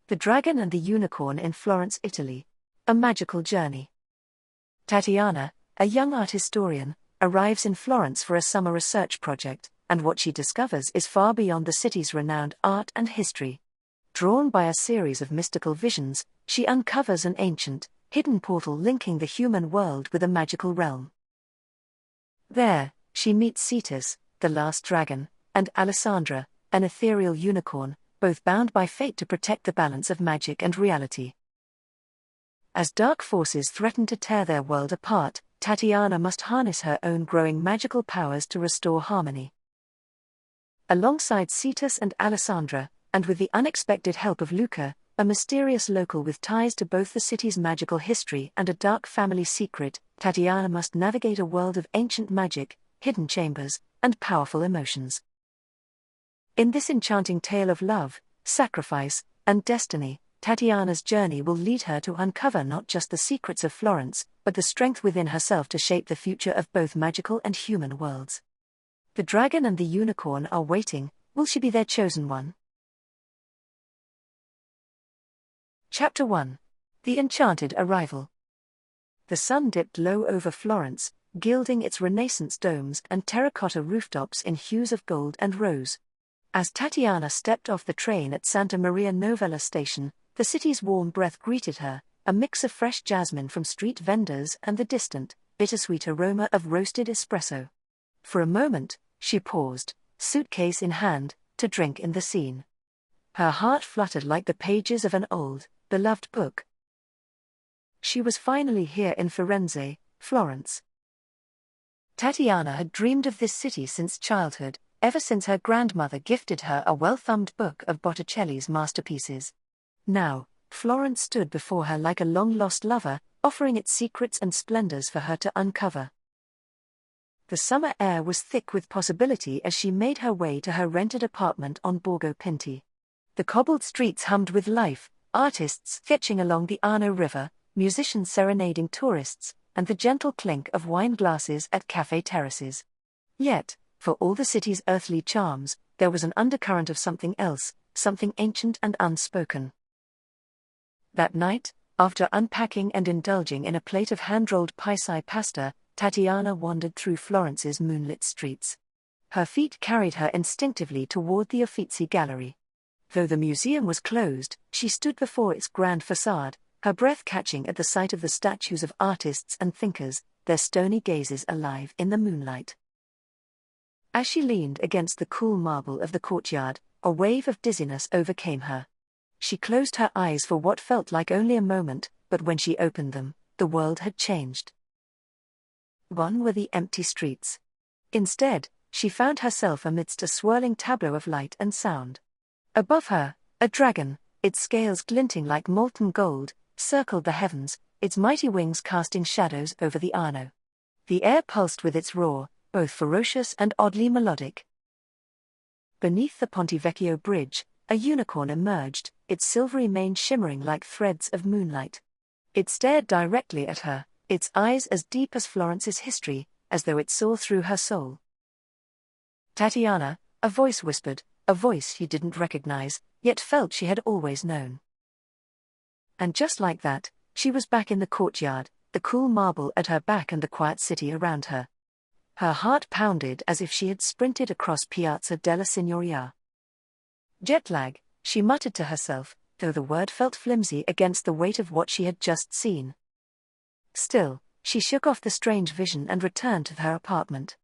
The Dragon and the Unicorn in Florence, Italy. A magical journey. Tatiana, a young art historian, arrives in Florence for a summer research project, and what she discovers is far beyond the city's renowned art and history. Drawn by a series of mystical visions, she uncovers an ancient, hidden portal linking the human world with a magical realm. There, she meets Cetus, the last dragon, and Alessandra, an ethereal unicorn, both bound by fate to protect the balance of magic and reality. As dark forces threaten to tear their world apart, Tatiana must harness her own growing magical powers to restore harmony. Alongside Cetus and Alessandra, and with the unexpected help of Luca, a mysterious local with ties to both the city's magical history and a dark family secret, Tatiana must navigate a world of ancient magic, hidden chambers, and powerful emotions. In this enchanting tale of love, sacrifice, and destiny, Tatiana's journey will lead her to uncover not just the secrets of Florence, but the strength within herself to shape the future of both magical and human worlds. The dragon and the unicorn are waiting. Will she be their chosen one? Chapter 1. The Enchanted Arrival. The sun dipped low over Florence, gilding its Renaissance domes and terracotta rooftops in hues of gold and rose. As Tatiana stepped off the train at Santa Maria Novella station, the city's warm breath greeted her, a mix of fresh jasmine from street vendors and the distant, bittersweet aroma of roasted espresso. For a moment, she paused, suitcase in hand, to drink in the scene. Her heart fluttered like the pages of an old, beloved book. She was finally here in Firenze, Florence. Tatiana had dreamed of this city since childhood, ever since her grandmother gifted her a well-thumbed book of Botticelli's masterpieces. Now, Florence stood before her like a long-lost lover, offering its secrets and splendors for her to uncover. The summer air was thick with possibility as she made her way to her rented apartment on Borgo Pinti. The cobbled streets hummed with life, artists sketching along the Arno River, musicians serenading tourists, and the gentle clink of wine glasses at cafe terraces. Yet, for all the city's earthly charms, there was an undercurrent of something else, something ancient and unspoken. That night, after unpacking and indulging in a plate of hand-rolled paisai pasta, Tatiana wandered through Florence's moonlit streets. Her feet carried her instinctively toward the Uffizi Gallery. Though the museum was closed, she stood before its grand facade, her breath catching at the sight of the statues of artists and thinkers, their stony gazes alive in the moonlight. As she leaned against the cool marble of the courtyard, a wave of dizziness overcame her. She closed her eyes for what felt like only a moment, but when she opened them, the world had changed. Gone were the empty streets. Instead, she found herself amidst a swirling tableau of light and sound. Above her, a dragon, its scales glinting like molten gold, circled the heavens, its mighty wings casting shadows over the Arno. The air pulsed with its roar, both ferocious and oddly melodic. Beneath the Ponte Vecchio bridge, a unicorn emerged, its silvery mane shimmering like threads of moonlight. It stared directly at her, its eyes as deep as Florence's history, as though it saw through her soul. Tatiana, a voice whispered, a voice she didn't recognize, yet felt she had always known. And just like that, she was back in the courtyard, the cool marble at her back and the quiet city around her. Her heart pounded as if she had sprinted across Piazza della Signoria. Jet lag, she muttered to herself, though the word felt flimsy against the weight of what she had just seen. Still, she shook off the strange vision and returned to her apartment.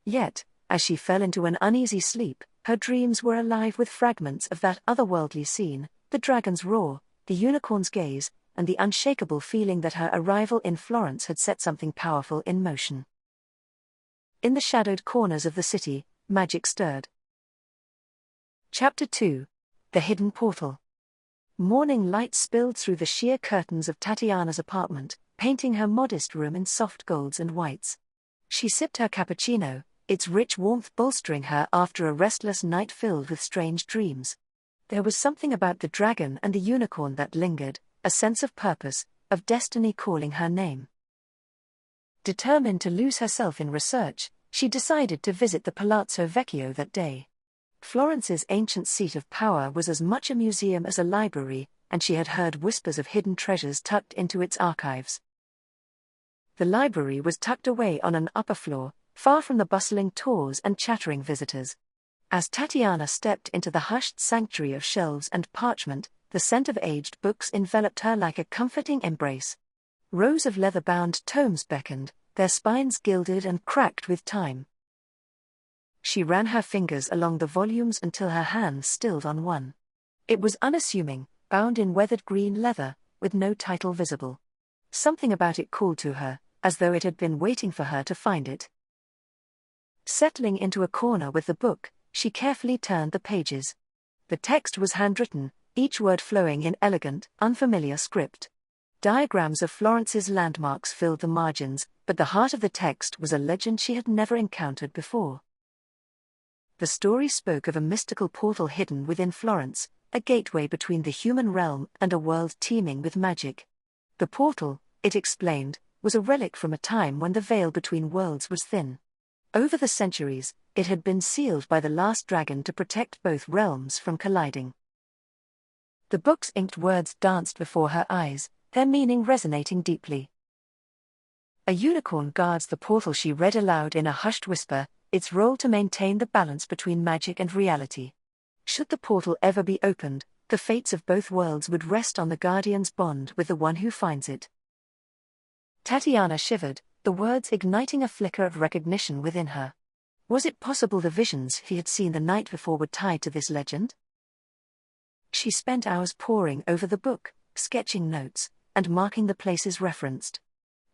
Yet, as she fell into an uneasy sleep, her dreams were alive with fragments of that otherworldly scene, the dragon's roar, the unicorn's gaze, and the unshakable feeling that her arrival in Florence had set something powerful in motion. In the shadowed corners of the city, magic stirred. Chapter 2. The Hidden Portal. Morning light spilled through the sheer curtains of Tatiana's apartment, painting her modest room in soft golds and whites. She sipped her cappuccino, its rich warmth bolstering her after a restless night filled with strange dreams. There was something about the dragon and the unicorn that lingered, a sense of purpose, of destiny calling her name. Determined to lose herself in research, she decided to visit the Palazzo Vecchio that day. Florence's ancient seat of power was as much a museum as a library, and she had heard whispers of hidden treasures tucked into its archives. The library was tucked away on an upper floor, far from the bustling tours and chattering visitors. As Tatiana stepped into the hushed sanctuary of shelves and parchment, the scent of aged books enveloped her like a comforting embrace. Rows of leather-bound tomes beckoned, their spines gilded and cracked with time. She ran her fingers along the volumes until her hand stilled on one. It was unassuming, bound in weathered green leather, with no title visible. Something about it called to her, as though it had been waiting for her to find it. Settling into a corner with the book, she carefully turned the pages. The text was handwritten, each word flowing in elegant, unfamiliar script. Diagrams of Florence's landmarks filled the margins, but the heart of the text was a legend she had never encountered before. The story spoke of a mystical portal hidden within Florence, a gateway between the human realm and a world teeming with magic. The portal, it explained, was a relic from a time when the veil between worlds was thin. Over the centuries, it had been sealed by the last dragon to protect both realms from colliding. The book's inked words danced before her eyes, their meaning resonating deeply. A unicorn guards the portal, she read aloud in a hushed whisper, its role to maintain the balance between magic and reality. Should the portal ever be opened, the fates of both worlds would rest on the guardian's bond with the one who finds it. Tatiana shivered, the words igniting a flicker of recognition within her. Was it possible the visions he had seen the night before were tied to this legend? She spent hours poring over the book, sketching notes, and marking the places referenced.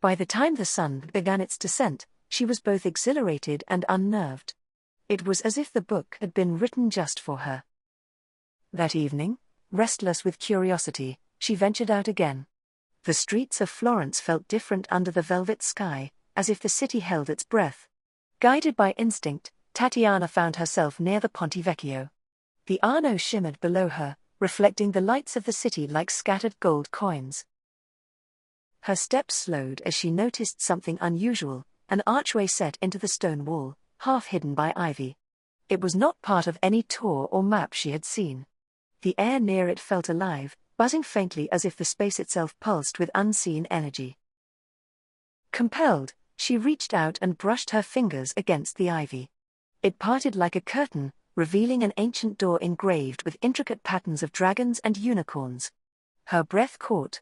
By the time the sun began its descent, she was both exhilarated and unnerved. It was as if the book had been written just for her. That evening, restless with curiosity, she ventured out again. The streets of Florence felt different under the velvet sky, as if the city held its breath. Guided by instinct, Tatiana found herself near the Ponte Vecchio. The Arno shimmered below her, reflecting the lights of the city like scattered gold coins. Her steps slowed as she noticed something unusual, an archway set into the stone wall, half hidden by ivy. It was not part of any tour or map she had seen. The air near it felt alive, buzzing faintly as if the space itself pulsed with unseen energy. Compelled, she reached out and brushed her fingers against the ivy. It parted like a curtain, revealing an ancient door engraved with intricate patterns of dragons and unicorns. Her breath caught.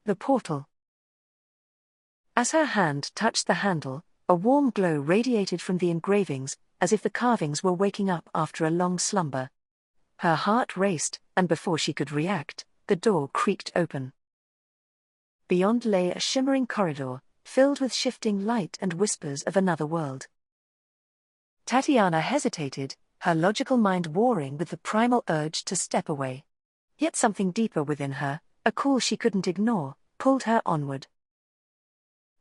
The portal. As her hand touched the handle, a warm glow radiated from the engravings, as if the carvings were waking up after a long slumber. Her heart raced, and before she could react, the door creaked open. Beyond lay a shimmering corridor, filled with shifting light and whispers of another world. Tatiana hesitated, her logical mind warring with the primal urge to step away. Yet something deeper within her, a call she couldn't ignore, pulled her onward.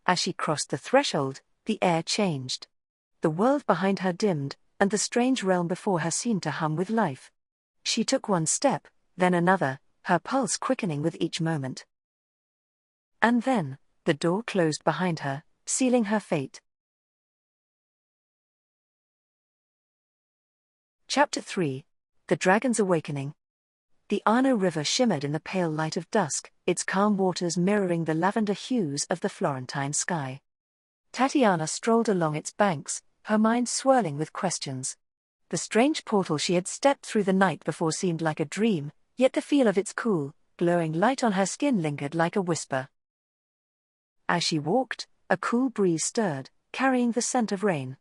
As she crossed the threshold, the air changed. The world behind her dimmed, and the strange realm before her seemed to hum with life. She took one step, then another, her pulse quickening with each moment. And then, the door closed behind her, sealing her fate. Chapter 3. The Dragon's Awakening. The Arno River shimmered in the pale light of dusk, its calm waters mirroring the lavender hues of the Florentine sky. Tatiana strolled along its banks, her mind swirling with questions. The strange portal she had stepped through the night before seemed like a dream, yet the feel of its cool, glowing light on her skin lingered like a whisper. As she walked, a cool breeze stirred, carrying the scent of rain.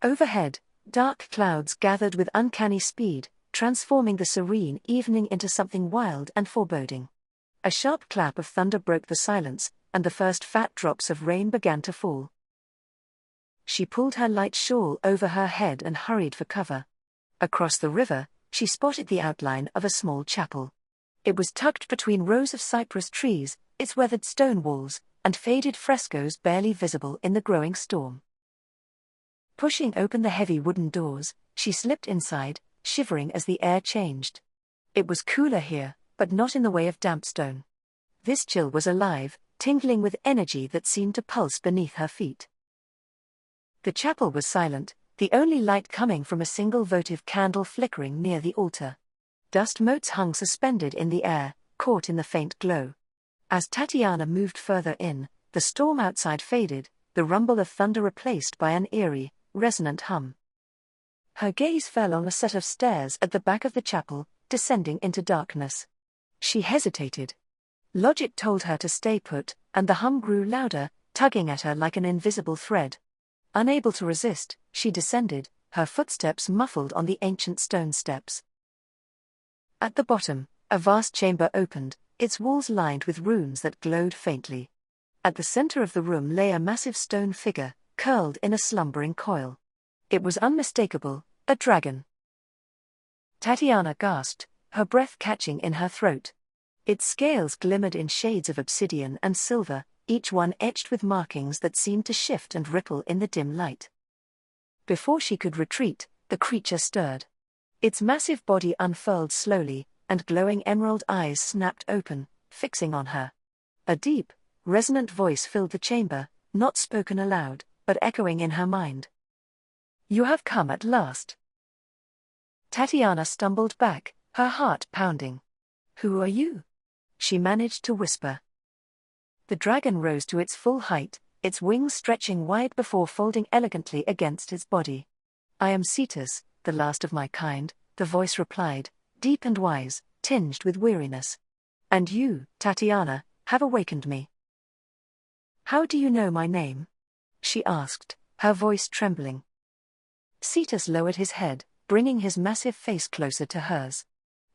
Overhead, dark clouds gathered with uncanny speed, transforming the serene evening into something wild and foreboding. A sharp clap of thunder broke the silence, and the first fat drops of rain began to fall. She pulled her light shawl over her head and hurried for cover. Across the river, she spotted the outline of a small chapel. It was tucked between rows of cypress trees, its weathered stone walls, and faded frescoes barely visible in the growing storm. Pushing open the heavy wooden doors, she slipped inside, shivering as the air changed. It was cooler here, but not in the way of damp stone. This chill was alive, tingling with energy that seemed to pulse beneath her feet. The chapel was silent, the only light coming from a single votive candle flickering near the altar. Dust motes hung suspended in the air, caught in the faint glow. As Tatiana moved further in, the storm outside faded, the rumble of thunder replaced by an eerie, resonant hum. Her gaze fell on a set of stairs at the back of the chapel, descending into darkness. She hesitated. Logic told her to stay put, and the hum grew louder, tugging at her like an invisible thread. Unable to resist, she descended, her footsteps muffled on the ancient stone steps. At the bottom, a vast chamber opened, its walls lined with runes that glowed faintly. At the center of the room lay a massive stone figure, curled in a slumbering coil. It was unmistakable, a dragon. Tatiana gasped, her breath catching in her throat. Its scales glimmered in shades of obsidian and silver, each one etched with markings that seemed to shift and ripple in the dim light. Before she could retreat, the creature stirred. Its massive body unfurled slowly, and glowing emerald eyes snapped open, fixing on her. A deep, resonant voice filled the chamber, not spoken aloud, but echoing in her mind. "You have come at last." Tatiana stumbled back, her heart pounding. "Who are you?" she managed to whisper. The dragon rose to its full height, its wings stretching wide before folding elegantly against its body. "I am Cetus, the last of my kind," the voice replied, deep and wise, tinged with weariness. "And you, Tatiana, have awakened me." "How do you know my name?" she asked, her voice trembling. Cetus lowered his head, bringing his massive face closer to hers.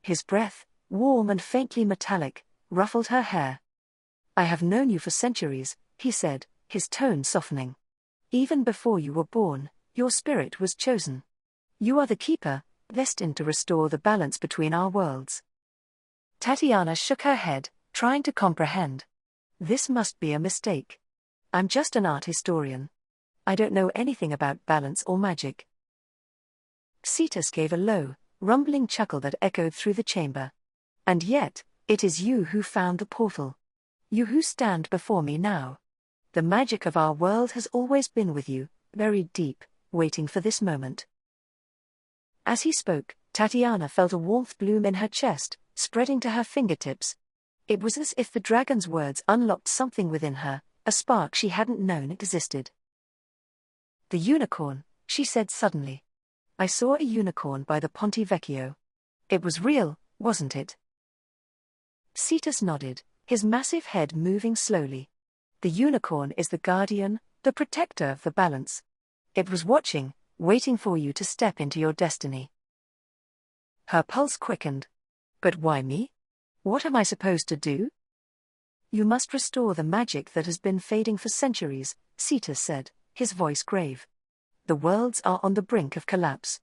His breath, warm and faintly metallic, ruffled her hair. "I have known you for centuries," he said, his tone softening. "Even before you were born, your spirit was chosen. You are the keeper, destined to restore the balance between our worlds." Tatiana shook her head, trying to comprehend. "This must be a mistake. I'm just an art historian. I don't know anything about balance or magic." Cetus gave a low, rumbling chuckle that echoed through the chamber. "And yet, it is you who found the portal. You who stand before me now. The magic of our world has always been with you, buried deep, waiting for this moment." As he spoke, Tatiana felt a warmth bloom in her chest, spreading to her fingertips. It was as if the dragon's words unlocked something within her, a spark she hadn't known existed. "The unicorn," she said suddenly. "I saw a unicorn by the Ponte Vecchio. It was real, wasn't it?" Cetus nodded, his massive head moving slowly. "The unicorn is the guardian, the protector of the balance. It was watching, waiting for you to step into your destiny." Her pulse quickened. "But why me? What am I supposed to do?" "You must restore the magic that has been fading for centuries," Cetus said, his voice grave. "The worlds are on the brink of collapse.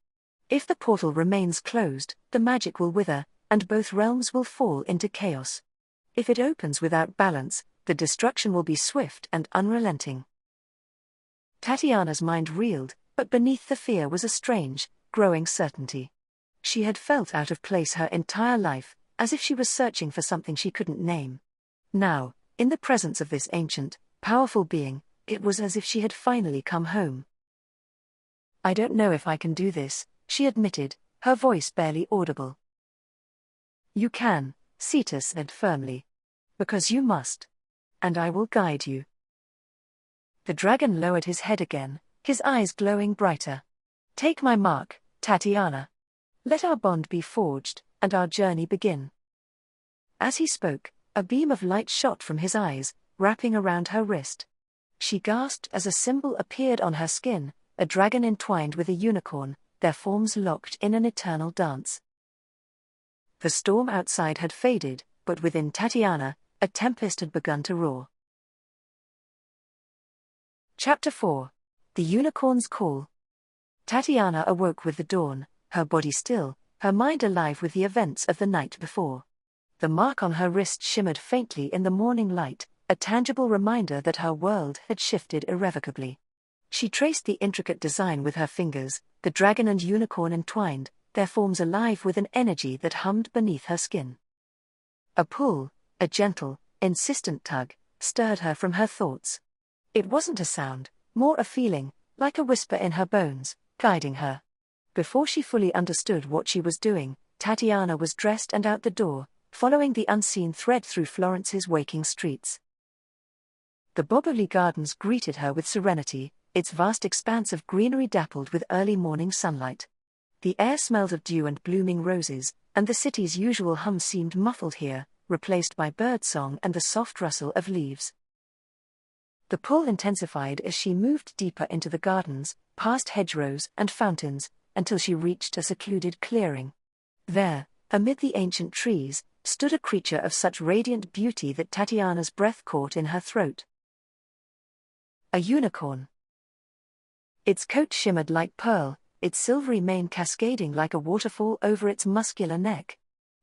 If the portal remains closed, the magic will wither, and both realms will fall into chaos. If it opens without balance, the destruction will be swift and unrelenting." Tatiana's mind reeled, but beneath the fear was a strange, growing certainty. She had felt out of place her entire life, as if she was searching for something she couldn't name. Now, in the presence of this ancient, powerful being, it was as if she had finally come home. "I don't know if I can do this," she admitted, her voice barely audible. "You can," Cetus said firmly. "Because you must. And I will guide you." The dragon lowered his head again, his eyes glowing brighter. "Take my mark, Tatiana. Let our bond be forged, and our journey begin." As he spoke, a beam of light shot from his eyes, wrapping around her wrist. She gasped as a symbol appeared on her skin, a dragon entwined with a unicorn, their forms locked in an eternal dance. The storm outside had faded, but within Tatiana, a tempest had begun to roar. Chapter 4. The Unicorn's Call. Tatiana awoke with the dawn, her body still, her mind alive with the events of the night before. The mark on her wrist shimmered faintly in the morning light, a tangible reminder that her world had shifted irrevocably. She traced the intricate design with her fingers, the dragon and unicorn entwined, their forms alive with an energy that hummed beneath her skin. A pull, a gentle, insistent tug, stirred her from her thoughts. It wasn't a sound, more a feeling, like a whisper in her bones, guiding her. Before she fully understood what she was doing, Tatiana was dressed and out the door, following the unseen thread through Florence's waking streets. The Boboli Gardens greeted her with serenity, its vast expanse of greenery dappled with early morning sunlight. The air smelled of dew and blooming roses, and the city's usual hum seemed muffled here, replaced by birdsong and the soft rustle of leaves. The pull intensified as she moved deeper into the gardens, past hedgerows and fountains, until she reached a secluded clearing. There, amid the ancient trees, stood a creature of such radiant beauty that Tatiana's breath caught in her throat. A unicorn. Its coat shimmered like pearl, its silvery mane cascading like a waterfall over its muscular neck.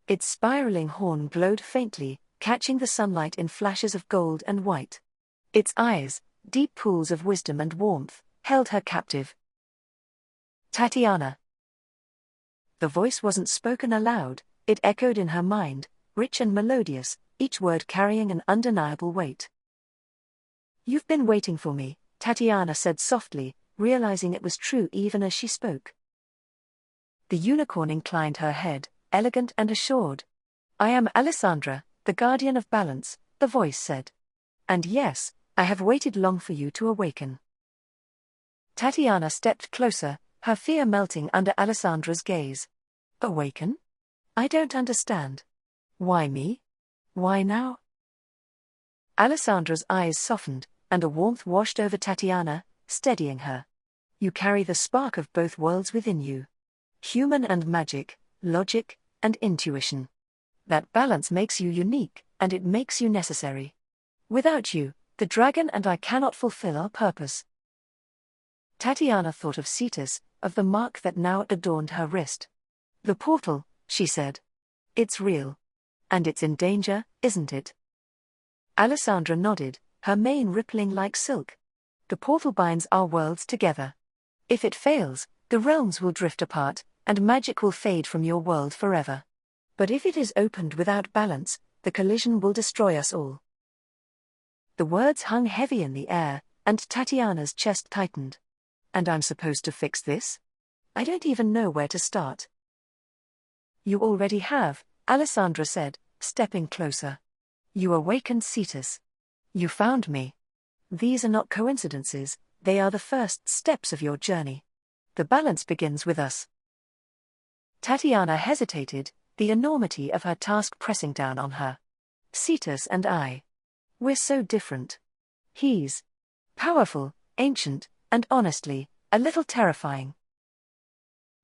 Its spiraling horn glowed faintly, catching the sunlight in flashes of gold and white. Its eyes, deep pools of wisdom and warmth, held her captive. Tatiana. The voice wasn't spoken aloud, it echoed in her mind, rich and melodious, each word carrying an undeniable weight. "You've been waiting for me," Tatiana said softly, realizing it was true even as she spoke. The unicorn inclined her head, elegant and assured. "I am Alessandra, the guardian of balance," the voice said. "And yes, I have waited long for you to awaken." Tatiana stepped closer, her fear melting under Alessandra's gaze. "Awaken? I don't understand. Why me? Why now?" Alessandra's eyes softened, and a warmth washed over Tatiana, steadying her. "You carry the spark of both worlds within you. Human and magic, logic and intuition. That balance makes you unique, and it makes you necessary. Without you, the dragon and I cannot fulfill our purpose." Tatiana thought of Cetus, of the mark that now adorned her wrist. "The portal," she said. "It's real. And it's in danger, isn't it?" Alessandra nodded, her mane rippling like silk. "The portal binds our worlds together. If it fails, the realms will drift apart, and magic will fade from your world forever. But if it is opened without balance, the collision will destroy us all." The words hung heavy in the air, and Tatiana's chest tightened. "And I'm supposed to fix this? I don't even know where to start." "You already have," Alessandra said, stepping closer. "You awakened Cetus. You found me. These are not coincidences, they are the first steps of your journey. The balance begins with us." Tatiana hesitated, the enormity of her task pressing down on her. "Cetus and I. We're so different. He's powerful, ancient, and honestly, a little terrifying."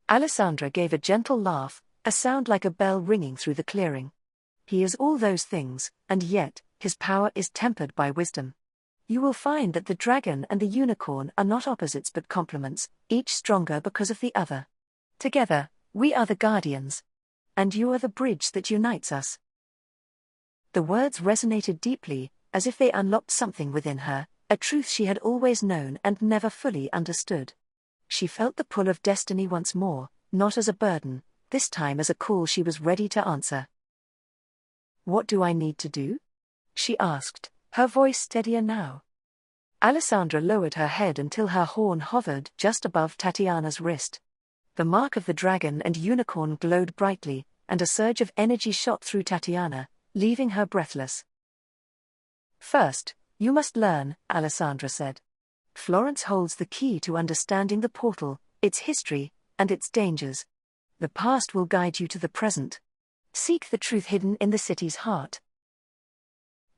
Alessandra gave a gentle laugh, a sound like a bell ringing through the clearing. "He is all those things, and yet, his power is tempered by wisdom. You will find that the dragon and the unicorn are not opposites but complements, each stronger because of the other. Together, we are the guardians. And you are the bridge that unites us." The words resonated deeply, as if they unlocked something within her, a truth she had always known and never fully understood. She felt the pull of destiny once more, not as a burden, this time as a call she was ready to answer. "What do I need to do?" she asked, her voice steadier now. Alessandra lowered her head until her horn hovered just above Tatiana's wrist. The mark of the dragon and unicorn glowed brightly, and a surge of energy shot through Tatiana, leaving her breathless. "First, you must learn," Alessandra said. "Florence holds the key to understanding the portal, its history, and its dangers. The past will guide you to the present. Seek the truth hidden in the city's heart."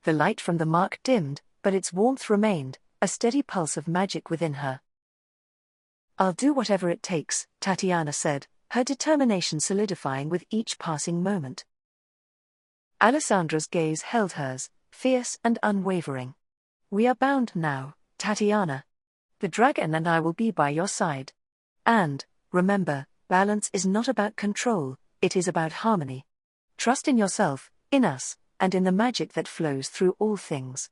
The light from the mark dimmed, but its warmth remained, a steady pulse of magic within her. "I'll do whatever it takes," Tatiana said, her determination solidifying with each passing moment. Alessandra's gaze held hers, fierce and unwavering. "We are bound now, Tatiana. The dragon and I will be by your side. And, remember, balance is not about control, it is about harmony. Trust in yourself, in us, and in the magic that flows through all things."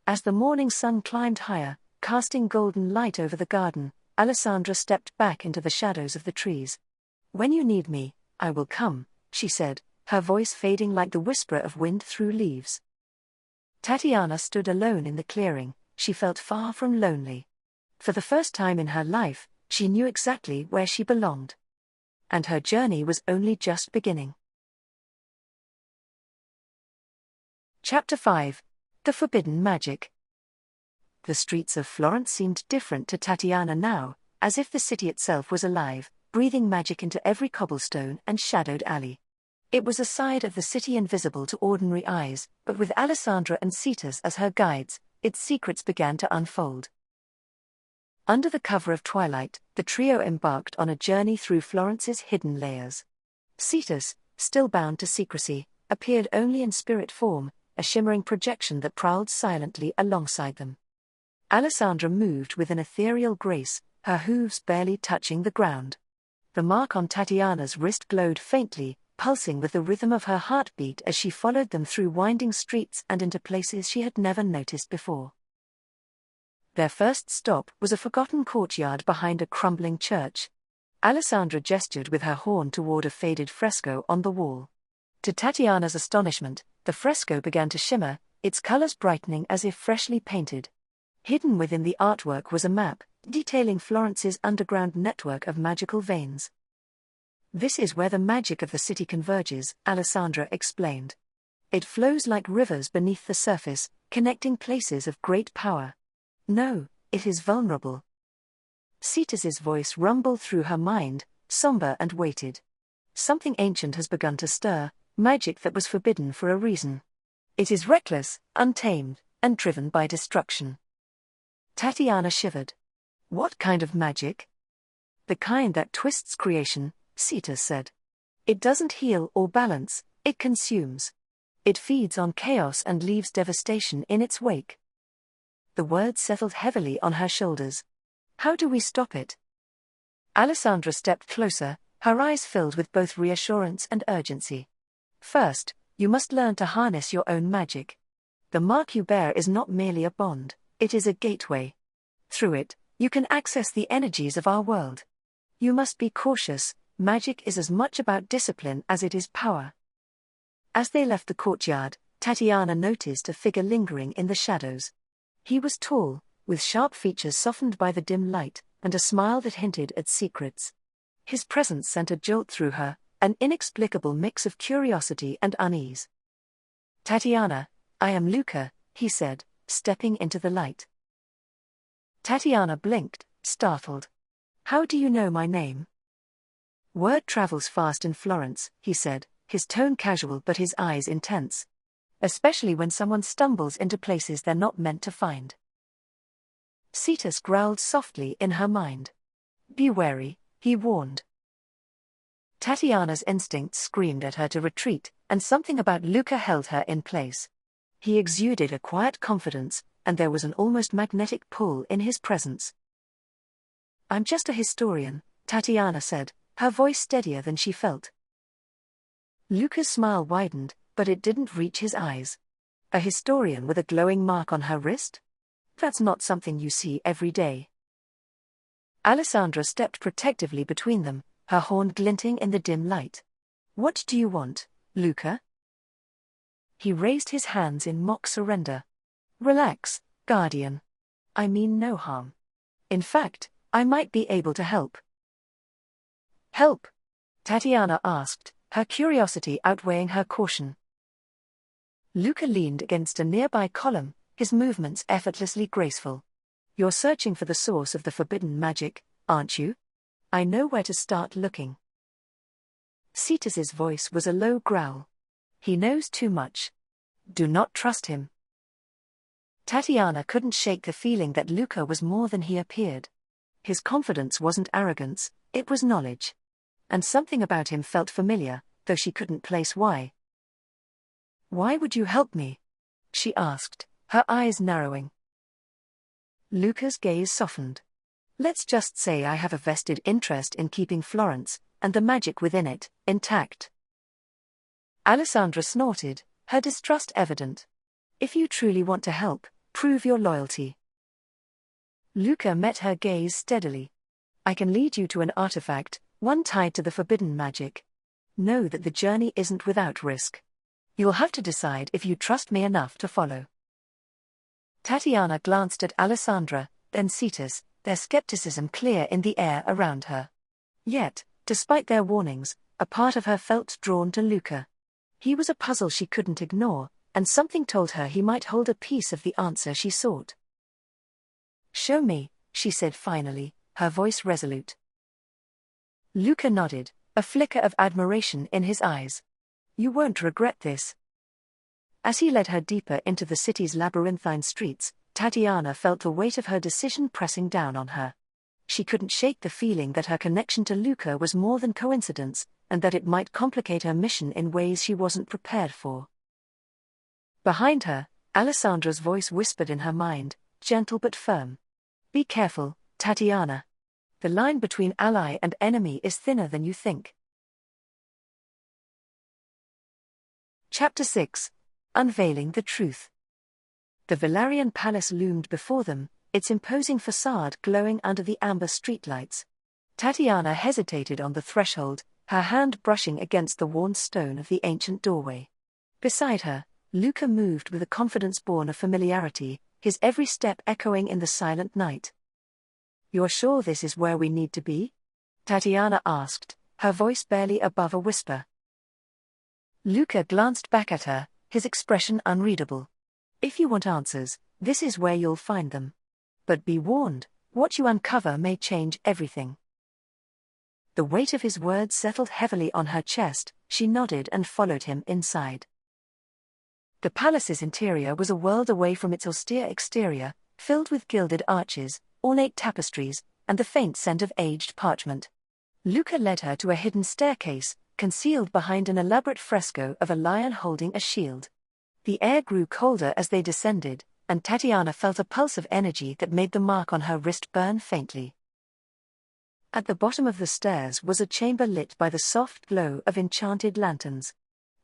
As the morning sun climbed higher, casting golden light over the garden, Alessandra stepped back into the shadows of the trees. "When you need me, I will come," she said, her voice fading like the whisper of wind through leaves. Tatiana stood alone in the clearing, she felt far from lonely. For the first time in her life, she knew exactly where she belonged. And her journey was only just beginning. Chapter 5. The Forbidden Magic. The streets of Florence seemed different to Tatiana now, as if the city itself was alive, breathing magic into every cobblestone and shadowed alley. It was a side of the city invisible to ordinary eyes, but with Alessandra and Cetus as her guides, its secrets began to unfold. Under the cover of twilight, the trio embarked on a journey through Florence's hidden layers. Cetus, still bound to secrecy, appeared only in spirit form, a shimmering projection that prowled silently alongside them. Alessandra moved with an ethereal grace, her hooves barely touching the ground. The mark on Tatiana's wrist glowed faintly, pulsing with the rhythm of her heartbeat as she followed them through winding streets and into places she had never noticed before. Their first stop was a forgotten courtyard behind a crumbling church. Alessandra gestured with her horn toward a faded fresco on the wall. To Tatiana's astonishment, the fresco began to shimmer, its colors brightening as if freshly painted. Hidden within the artwork was a map, detailing Florence's underground network of magical veins. "This is where the magic of the city converges," Alessandra explained. "It flows like rivers beneath the surface, connecting places of great power. No, it is vulnerable." Cetus's voice rumbled through her mind, somber and weighted. "Something ancient has begun to stir, magic that was forbidden for a reason. It is reckless, untamed, and driven by destruction." Tatiana shivered. "What kind of magic?" "The kind that twists creation," Cetus said. "It doesn't heal or balance, it consumes. It feeds on chaos and leaves devastation in its wake." The words settled heavily on her shoulders. "How do we stop it?" Alessandra stepped closer, her eyes filled with both reassurance and urgency. "First, you must learn to harness your own magic. The mark you bear is not merely a bond, it is a gateway. Through it, you can access the energies of our world. You must be cautious, magic is as much about discipline as it is power." As they left the courtyard, Tatiana noticed a figure lingering in the shadows. He was tall, with sharp features softened by the dim light, and a smile that hinted at secrets. His presence sent a jolt through her, an inexplicable mix of curiosity and unease. "Tatiana, I am Luca," he said, stepping into the light. Tatiana blinked, startled. "How do you know my name?" "Word travels fast in Florence," he said, his tone casual but his eyes intense. "Especially when someone stumbles into places they're not meant to find." Cetus growled softly in her mind. "Be wary," he warned. Tatiana's instincts screamed at her to retreat, and something about Luca held her in place. He exuded a quiet confidence, and there was an almost magnetic pull in his presence. "I'm just a historian," Tatiana said, her voice steadier than she felt. Luca's smile widened, but it didn't reach his eyes. A historian with a glowing mark on her wrist? That's not something you see every day. Alessandra stepped protectively between them, her horn glinting in the dim light. "What do you want, Luca?" He raised his hands in mock surrender. "Relax, Guardian. I mean no harm. In fact, I might be able to help." "Help?" Tatiana asked, her curiosity outweighing her caution. Luca leaned against a nearby column, his movements effortlessly graceful. "You're searching for the source of the forbidden magic, aren't you? I know where to start looking." Cetus's voice was a low growl. "He knows too much. Do not trust him." Tatiana couldn't shake the feeling that Luca was more than he appeared. His confidence wasn't arrogance, it was knowledge. And something about him felt familiar, though she couldn't place why. "Why would you help me?" she asked, her eyes narrowing. Luca's gaze softened. "Let's just say I have a vested interest in keeping Florence, and the magic within it, intact." Alessandra snorted, her distrust evident. "If you truly want to help, prove your loyalty." Luca met her gaze steadily. "I can lead you to an artifact, one tied to the forbidden magic. Know that the journey isn't without risk. You'll have to decide if you trust me enough to follow." Tatiana glanced at Alessandra, then Cetus, their skepticism clear in the air around her. Yet, Despite their warnings, a part of her felt drawn to Luca. He was a puzzle she couldn't ignore, and something told her he might hold a piece of the answer she sought. "Show me," she said finally, her voice resolute. Luca nodded, a flicker of admiration in his eyes. "You won't regret this." As he led her deeper into the city's labyrinthine streets, Tatiana felt the weight of her decision pressing down on her. She couldn't shake the feeling that her connection to Luca was more than coincidence, and that it might complicate her mission in ways she wasn't prepared for. Behind her, Alessandra's voice whispered in her mind, gentle but firm. "Be careful, Tatiana. The line between ally and enemy is thinner than you think." Chapter 6. Unveiling the Truth. The Valerian Palace loomed before them, its imposing facade glowing under the amber streetlights. Tatiana hesitated on the threshold, her hand brushing against the worn stone of the ancient doorway. Beside her, Luca moved with a confidence born of familiarity, his every step echoing in the silent night. "You're sure this is where we need to be?" Tatiana asked, her voice barely above a whisper. Luca glanced back at her, his expression unreadable. "If you want answers, this is where you'll find them. But be warned, what you uncover may change everything." The weight of his words settled heavily on her chest. She nodded and followed him inside. The palace's interior was a world away from its austere exterior, filled with gilded arches, ornate tapestries, and the faint scent of aged parchment. Luca led her to a hidden staircase, concealed behind an elaborate fresco of a lion holding a shield. The air grew colder as they descended, and Tatiana felt a pulse of energy that made the mark on her wrist burn faintly. At the bottom of the stairs was a chamber lit by the soft glow of enchanted lanterns.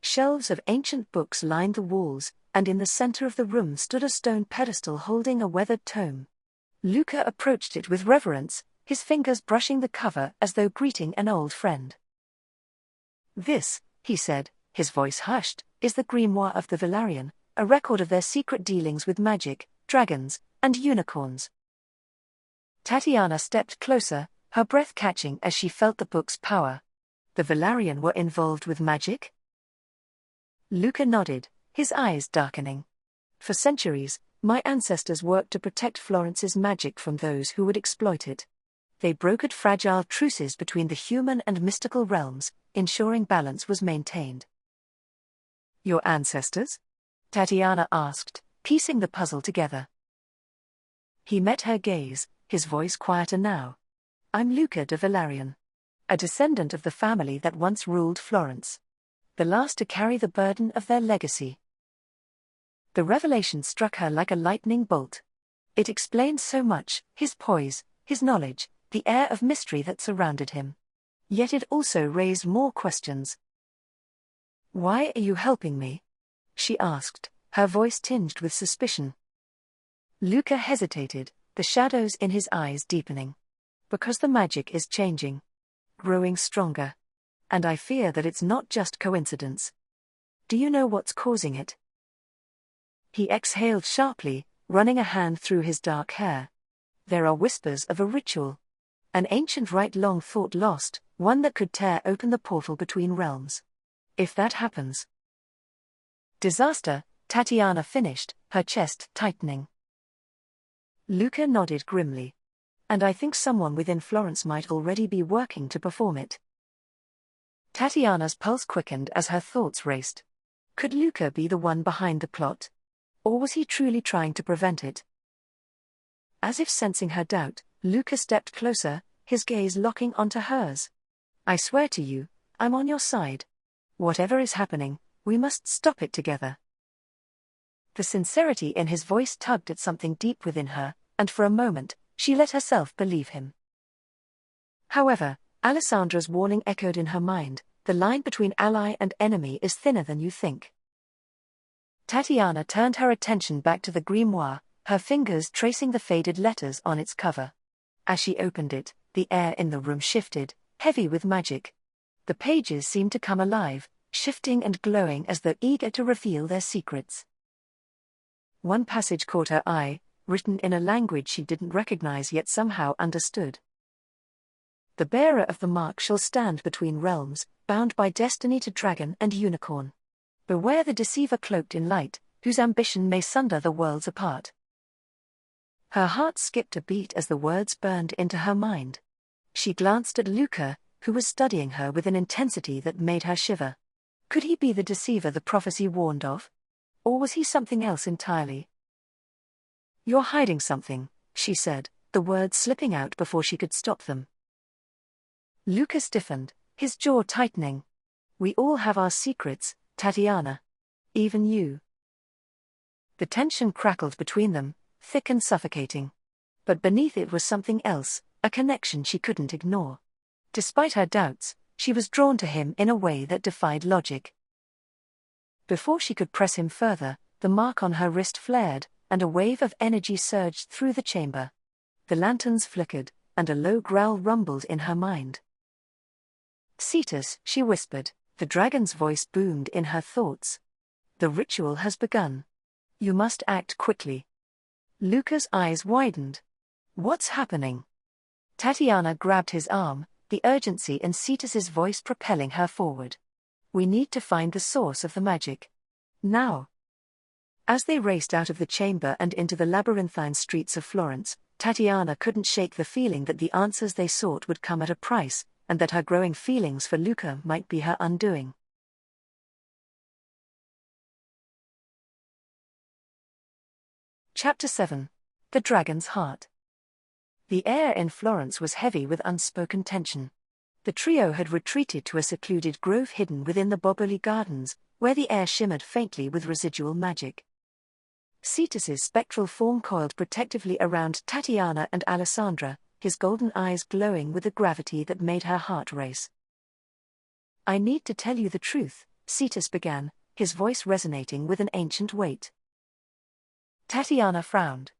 Shelves of ancient books lined the walls, and in the center of the room stood a stone pedestal holding a weathered tome. Luca approached it with reverence, his fingers brushing the cover as though greeting an old friend. "This," he said, his voice hushed, "is the grimoire of the Valerian, a record of their secret dealings with magic, dragons, and unicorns." Tatiana stepped closer, her breath catching as she felt the book's power. The Valerian were involved with magic? Luca nodded, his eyes darkening. "For centuries, my ancestors worked to protect Florence's magic from those who would exploit it. They brokered fragile truces between the human and mystical realms, ensuring balance was maintained." "Your ancestors?" Tatiana asked, piecing the puzzle together. He met her gaze, his voice quieter now. "I'm Luca de Valerian, a descendant of the family that once ruled Florence. The last to carry the burden of their legacy." The revelation struck her like a lightning bolt. It explained so much, his poise, his knowledge, the air of mystery that surrounded him. Yet it also raised more questions. "Why are you helping me?" she asked, her voice tinged with suspicion. Luca hesitated, the shadows in his eyes deepening. "Because the magic is changing. Growing stronger. And I fear that it's not just coincidence. Do you know what's causing it?" He exhaled sharply, running a hand through his dark hair. "There are whispers of a ritual. An ancient rite long thought lost, one that could tear open the portal between realms. If that happens..." "Disaster," Tatiana finished, her chest tightening. Luca nodded grimly. "And I think someone within Florence might already be working to perform it." Tatiana's pulse quickened as her thoughts raced. Could Luca be the one behind the plot? Or was he truly trying to prevent it? As if sensing her doubt, Luca stepped closer, his gaze locking onto hers. "I swear to you, I'm on your side. Whatever is happening, we must stop it together." The sincerity in his voice tugged at something deep within her, and for a moment, she let herself believe him. However, Alessandra's warning echoed in her mind, "The line between ally and enemy is thinner than you think." Tatiana turned her attention back to the grimoire, her fingers tracing the faded letters on its cover. As she opened it, the air in the room shifted, heavy with magic. The pages seemed to come alive, shifting and glowing as though eager to reveal their secrets. One passage caught her eye, written in a language she didn't recognize yet somehow understood. The bearer of the mark shall stand between realms, bound by destiny to dragon and unicorn. Beware the deceiver cloaked in light, whose ambition may sunder the worlds apart. Her heart skipped a beat as the words burned into her mind. She glanced at Luca, who was studying her with an intensity that made her shiver. Could he be the deceiver the prophecy warned of? Or was he something else entirely? "You're hiding something," she said, the words slipping out before she could stop them. Luca stiffened, his jaw tightening. "We all have our secrets, Tatiana. Even you." The tension crackled between them, thick and suffocating. But beneath it was something else, a connection she couldn't ignore. Despite her doubts, she was drawn to him in a way that defied logic. Before she could press him further, the mark on her wrist flared, and a wave of energy surged through the chamber. The lanterns flickered, and a low growl rumbled in her mind. "Cetus," she whispered, the dragon's voice boomed in her thoughts. "The ritual has begun. You must act quickly." Luca's eyes widened. "What's happening?" Tatiana grabbed his arm, the urgency in Cetus's voice propelling her forward. "We need to find the source of the magic. Now." As they raced out of the chamber and into the labyrinthine streets of Florence, Tatiana couldn't shake the feeling that the answers they sought would come at a price, and that her growing feelings for Luca might be her undoing. Chapter 7. The Dragon's Heart. The air in Florence was heavy with unspoken tension. The trio had retreated to a secluded grove hidden within the Boboli Gardens, where the air shimmered faintly with residual magic. Cetus's spectral form coiled protectively around Tatiana and Alessandra, his golden eyes glowing with a gravity that made her heart race. "I need to tell you the truth," Cetus began, his voice resonating with an ancient weight. Tatiana frowned.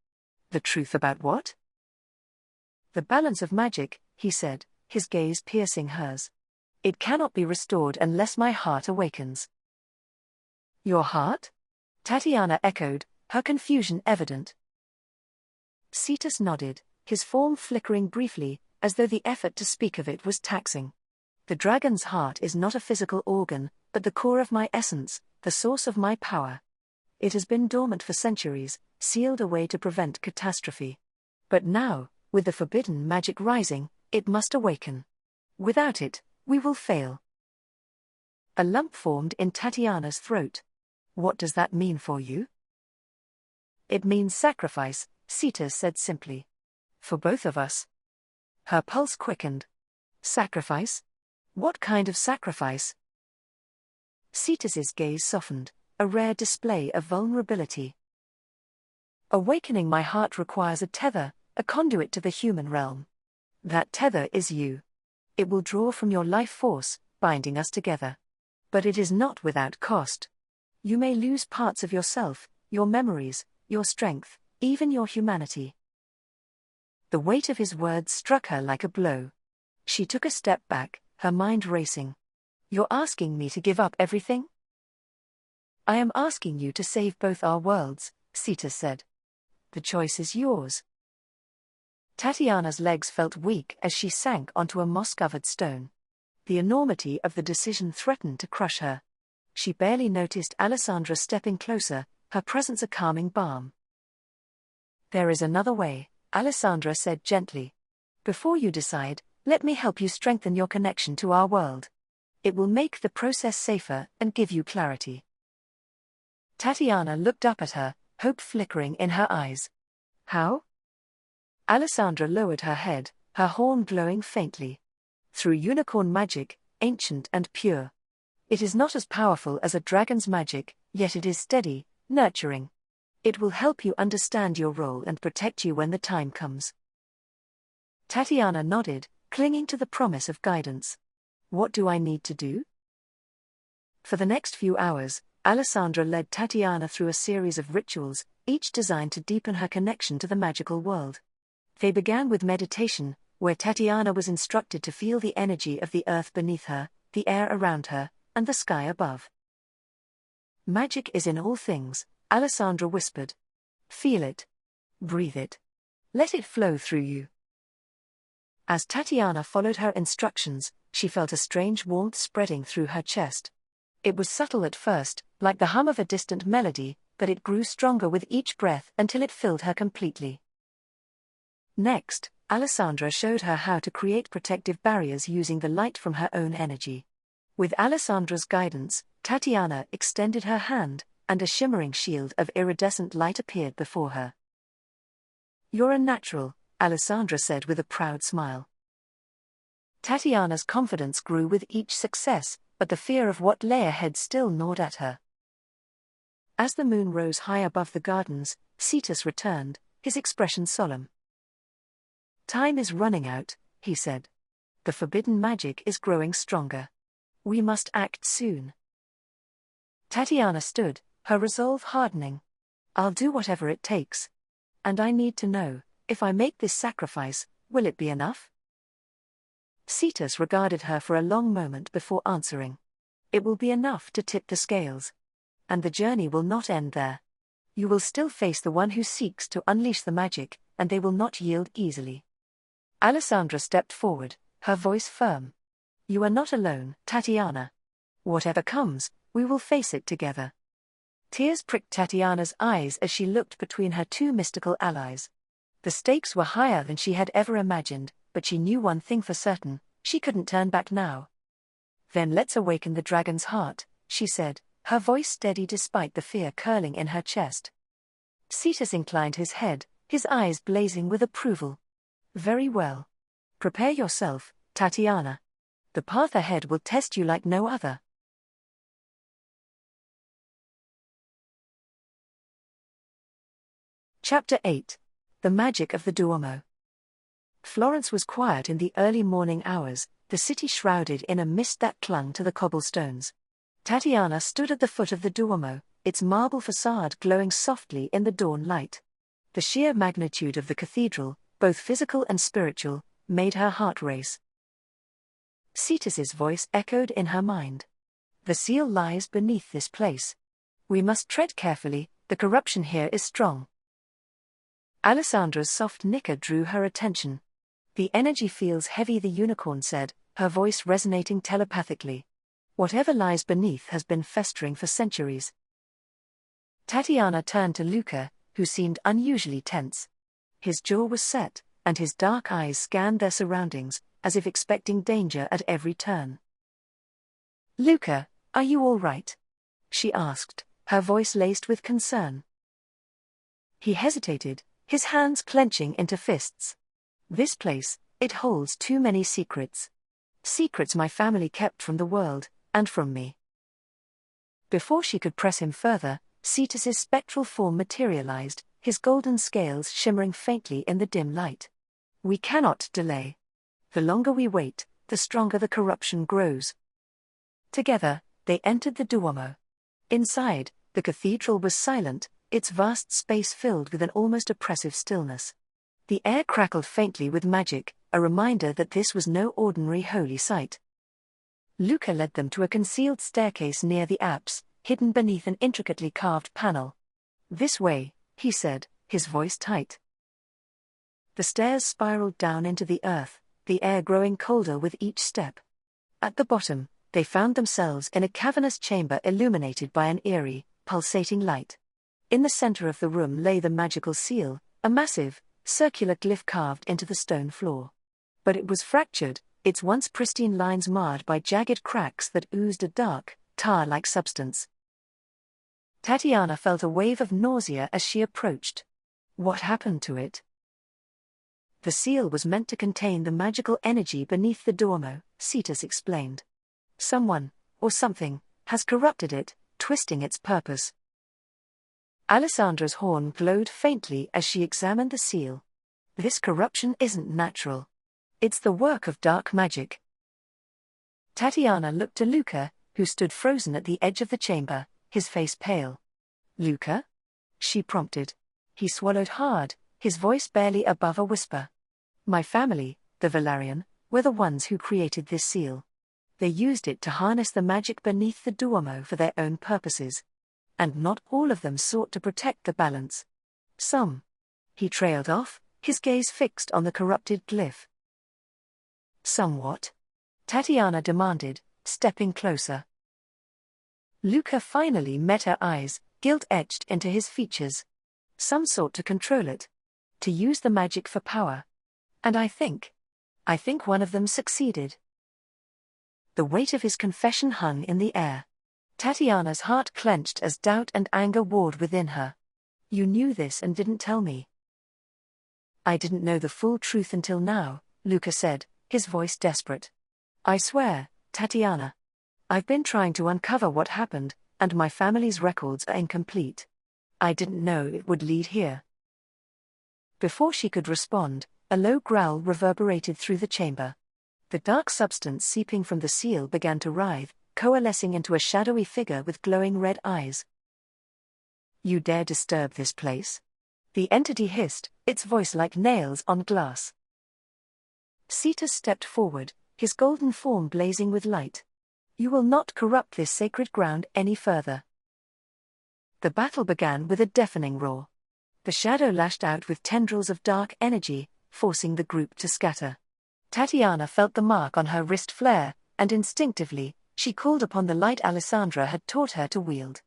"The truth about what?" "The balance of magic," he said, his gaze piercing hers. "It cannot be restored unless my heart awakens." "Your heart?" Tatiana echoed, her confusion evident. Cetus nodded, his form flickering briefly, as though the effort to speak of it was taxing. "The dragon's heart is not a physical organ, but the core of my essence, the source of my power. It has been dormant for centuries, sealed away to prevent catastrophe. But now, with the forbidden magic rising, it must awaken. Without it, we will fail." A lump formed in Tatiana's throat. "What does that mean for you?" "It means sacrifice," Cetus said simply. "For both of us." Her pulse quickened. "Sacrifice? What kind of sacrifice?" Cetus's gaze softened, a rare display of vulnerability. "Awakening my heart requires a tether, a conduit to the human realm. That tether is you. It will draw from your life force, binding us together. But it is not without cost. You may lose parts of yourself, your memories, your strength, even your humanity." The weight of his words struck her like a blow. She took a step back, her mind racing. "You're asking me to give up everything?" "I am asking you to save both our worlds," Cetus said. "The choice is yours." Tatiana's legs felt weak as she sank onto a moss-covered stone. The enormity of the decision threatened to crush her. She barely noticed Alessandra stepping closer, her presence a calming balm. "There is another way," Alessandra said gently. "Before you decide, let me help you strengthen your connection to our world. It will make the process safer and give you clarity." Tatiana looked up at her, hope flickering in her eyes. "How?" Alessandra lowered her head, her horn glowing faintly. "Through unicorn magic, ancient and pure. It is not as powerful as a dragon's magic, yet it is steady, nurturing. It will help you understand your role and protect you when the time comes." Tatiana nodded, clinging to the promise of guidance. "What do I need to do?" For the next few hours, Alessandra led Tatiana through a series of rituals, each designed to deepen her connection to the magical world. They began with meditation, where Tatiana was instructed to feel the energy of the earth beneath her, the air around her, and the sky above. "Magic is in all things," Alessandra whispered. "Feel it. Breathe it. Let it flow through you." As Tatiana followed her instructions, she felt a strange warmth spreading through her chest. It was subtle at first, like the hum of a distant melody, but it grew stronger with each breath until it filled her completely. Next, Alessandra showed her how to create protective barriers using the light from her own energy. With Alessandra's guidance, Tatiana extended her hand, and a shimmering shield of iridescent light appeared before her. "You're a natural," Alessandra said with a proud smile. Tatiana's confidence grew with each success, but the fear of what lay ahead still gnawed at her. As the moon rose high above the gardens, Cetus returned, his expression solemn. "Time is running out," he said. "The forbidden magic is growing stronger. We must act soon." Tatiana stood, her resolve hardening. "I'll do whatever it takes. And I need to know, if I make this sacrifice, will it be enough?" Cetus regarded her for a long moment before answering. "It will be enough to tip the scales. And the journey will not end there. You will still face the one who seeks to unleash the magic, and they will not yield easily." Alessandra stepped forward, her voice firm. "You are not alone, Tatiana. Whatever comes, we will face it together." Tears pricked Tatiana's eyes as she looked between her two mystical allies. The stakes were higher than she had ever imagined, but she knew one thing for certain: she couldn't turn back now. "Then let's awaken the dragon's heart," she said, her voice steady despite the fear curling in her chest. Cetus inclined his head, his eyes blazing with approval. "Very well. Prepare yourself, Tatiana. The path ahead will test you like no other." Chapter 8. The Magic of the Duomo. Florence was quiet in the early morning hours, the city shrouded in a mist that clung to the cobblestones. Tatiana stood at the foot of the Duomo, its marble facade glowing softly in the dawn light. The sheer magnitude of the cathedral, both physical and spiritual, made her heart race. Cetus's voice echoed in her mind. "The seal lies beneath this place. We must tread carefully, the corruption here is strong." Alessandra's soft nicker drew her attention. "The energy feels heavy," the unicorn said, her voice resonating telepathically. "Whatever lies beneath has been festering for centuries." Tatiana turned to Luca, who seemed unusually tense. His jaw was set, and his dark eyes scanned their surroundings, as if expecting danger at every turn. "Luca, are you all right?" she asked, her voice laced with concern. He hesitated, his hands clenching into fists. "This place, it holds too many secrets. Secrets my family kept from the world, and from me." Before she could press him further, Cetus's spectral form materialized, his golden scales shimmering faintly in the dim light. "We cannot delay. The longer we wait, the stronger the corruption grows." Together, they entered the Duomo. Inside, the cathedral was silent, its vast space filled with an almost oppressive stillness. The air crackled faintly with magic, a reminder that this was no ordinary holy site. Luca led them to a concealed staircase near the apse, hidden beneath an intricately carved panel. "This way," he said, his voice tight. The stairs spiraled down into the earth, the air growing colder with each step. At the bottom, they found themselves in a cavernous chamber illuminated by an eerie, pulsating light. In the center of the room lay the magical seal, a massive, circular glyph carved into the stone floor. But it was fractured, its once pristine lines marred by jagged cracks that oozed a dark, tar-like substance. Tatiana felt a wave of nausea as she approached. What happened to it? The seal was meant to contain the magical energy beneath the Duomo, Cetus explained. Someone, or something, has corrupted it, twisting its purpose. Alessandra's horn glowed faintly as she examined the seal. This corruption isn't natural. It's the work of dark magic. Tatiana looked to Luca, who stood frozen at the edge of the chamber, his face pale. "Luca?" she prompted. He swallowed hard, his voice barely above a whisper. "My family, the Valerian, were the ones who created this seal. They used it to harness the magic beneath the Duomo for their own purposes. And not all of them sought to protect the balance. Some." He trailed off, his gaze fixed on the corrupted glyph. Somewhat? Tatiana demanded, stepping closer. Luca finally met her eyes, guilt etched into his features. Some sought to control it. To use the magic for power. And I think one of them succeeded. The weight of his confession hung in the air. Tatiana's heart clenched as doubt and anger warred within her. You knew this and didn't tell me. I didn't know the full truth until now, Luca said, his voice desperate. I swear, Tatiana. I've been trying to uncover what happened, and my family's records are incomplete. I didn't know it would lead here. Before she could respond, a low growl reverberated through the chamber. The dark substance seeping from the seal began to writhe, coalescing into a shadowy figure with glowing red eyes. You dare disturb this place? The entity hissed, its voice like nails on glass. Cetus stepped forward, his golden form blazing with light. You will not corrupt this sacred ground any further. The battle began with a deafening roar. The shadow lashed out with tendrils of dark energy, forcing the group to scatter. Tatiana felt the mark on her wrist flare, and instinctively, she called upon the light Alessandra had taught her to wield.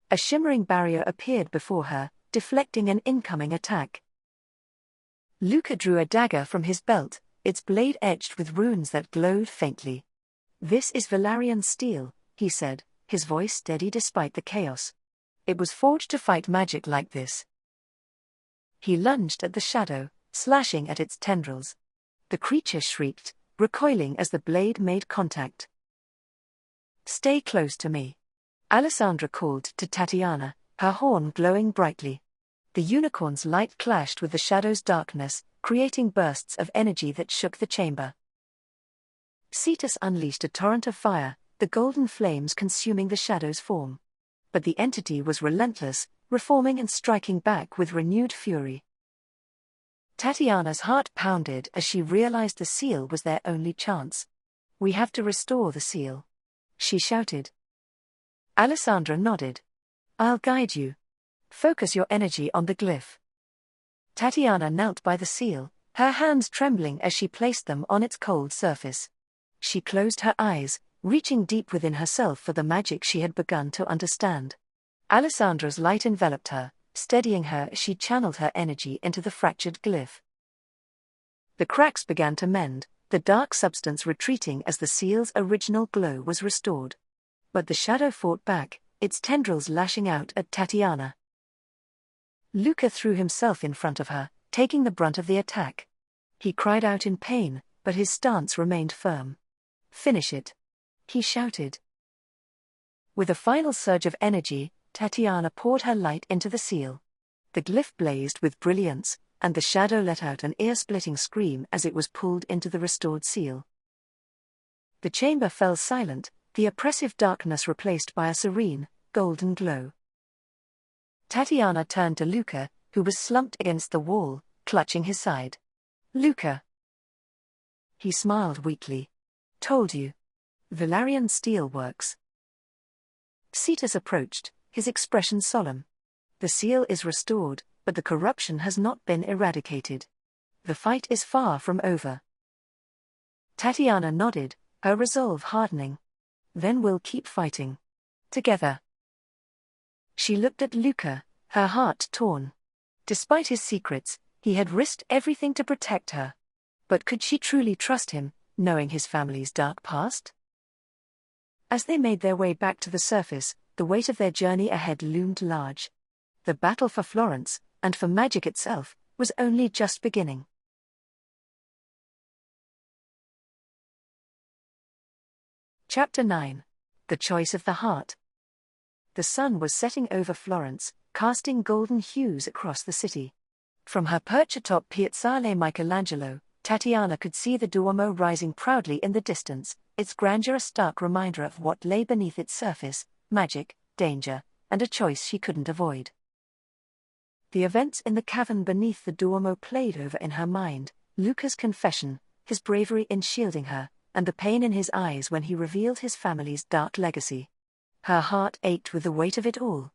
A shimmering barrier appeared before her, deflecting an incoming attack. Luca drew a dagger from his belt, its blade etched with runes that glowed faintly. This is Valarian steel, he said, his voice steady despite the chaos. It was forged to fight magic like this. He lunged at the shadow, slashing at its tendrils. The creature shrieked, recoiling as the blade made contact. Stay close to me. Alessandra called to Tatiana, her horn glowing brightly. The unicorn's light clashed with the shadow's darkness, creating bursts of energy that shook the chamber. Cetus unleashed a torrent of fire, the golden flames consuming the shadow's form. But the entity was relentless, reforming and striking back with renewed fury. Tatiana's heart pounded as she realized the seal was their only chance. We have to restore the seal, she shouted. Alessandra nodded. I'll guide you. Focus your energy on the glyph. Tatiana knelt by the seal, her hands trembling as she placed them on its cold surface. She closed her eyes, reaching deep within herself for the magic she had begun to understand. Alessandra's light enveloped her, steadying her as she channeled her energy into the fractured glyph. The cracks began to mend, the dark substance retreating as the seal's original glow was restored. But the shadow fought back, its tendrils lashing out at Tatiana. Luca threw himself in front of her, taking the brunt of the attack. He cried out in pain, but his stance remained firm. Finish it, he shouted. With a final surge of energy, Tatiana poured her light into the seal. The glyph blazed with brilliance, and the shadow let out an ear-splitting scream as it was pulled into the restored seal. The chamber fell silent, the oppressive darkness replaced by a serene, golden glow. Tatiana turned to Luca, who was slumped against the wall, clutching his side. Luca. He smiled weakly. Told you. Valarian steel works. Cetus approached, his expression solemn. The seal is restored, but the corruption has not been eradicated. The fight is far from over. Tatiana nodded, her resolve hardening. Then we'll keep fighting. Together. She looked at Luca, her heart torn. Despite his secrets, he had risked everything to protect her. But could she truly trust him, knowing his family's dark past? As they made their way back to the surface, the weight of their journey ahead loomed large. The battle for Florence, and for magic itself, was only just beginning. Chapter 9. The Choice of the Heart. The sun was setting over Florence, casting golden hues across the city. From her perch atop Piazzale Michelangelo, Tatiana could see the Duomo rising proudly in the distance, its grandeur a stark reminder of what lay beneath its surface: magic, danger, and a choice she couldn't avoid. The events in the cavern beneath the Duomo played over in her mind: Luca's confession, his bravery in shielding her, and the pain in his eyes when he revealed his family's dark legacy. Her heart ached with the weight of it all.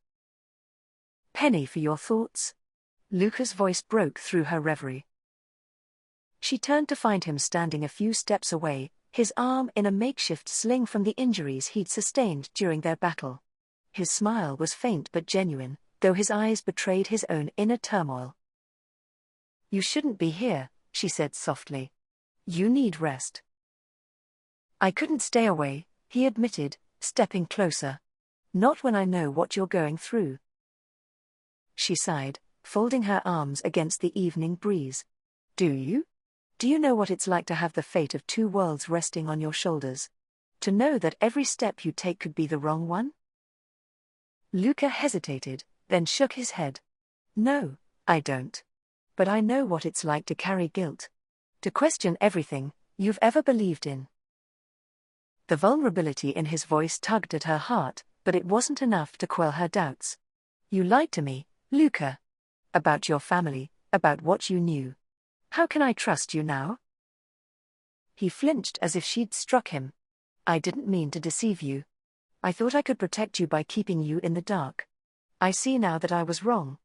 Penny for your thoughts? Luca's voice broke through her reverie. She turned to find him standing a few steps away, his arm in a makeshift sling from the injuries he'd sustained during their battle. His smile was faint but genuine, though his eyes betrayed his own inner turmoil. "You shouldn't be here," she said softly. "You need rest." "I couldn't stay away," he admitted, stepping closer. "Not when I know what you're going through." She sighed, folding her arms against the evening breeze. "Do you? Do you know what it's like to have the fate of two worlds resting on your shoulders? To know that every step you take could be the wrong one?" Luca hesitated, then shook his head. "No, I don't. But I know what it's like to carry guilt. To question everything you've ever believed in." The vulnerability in his voice tugged at her heart, but it wasn't enough to quell her doubts. "You lied to me, Luca. About your family, about what you knew. How can I trust you now?" He flinched as if she'd struck him. "I didn't mean to deceive you. I thought I could protect you by keeping you in the dark. I see now that I was wrong."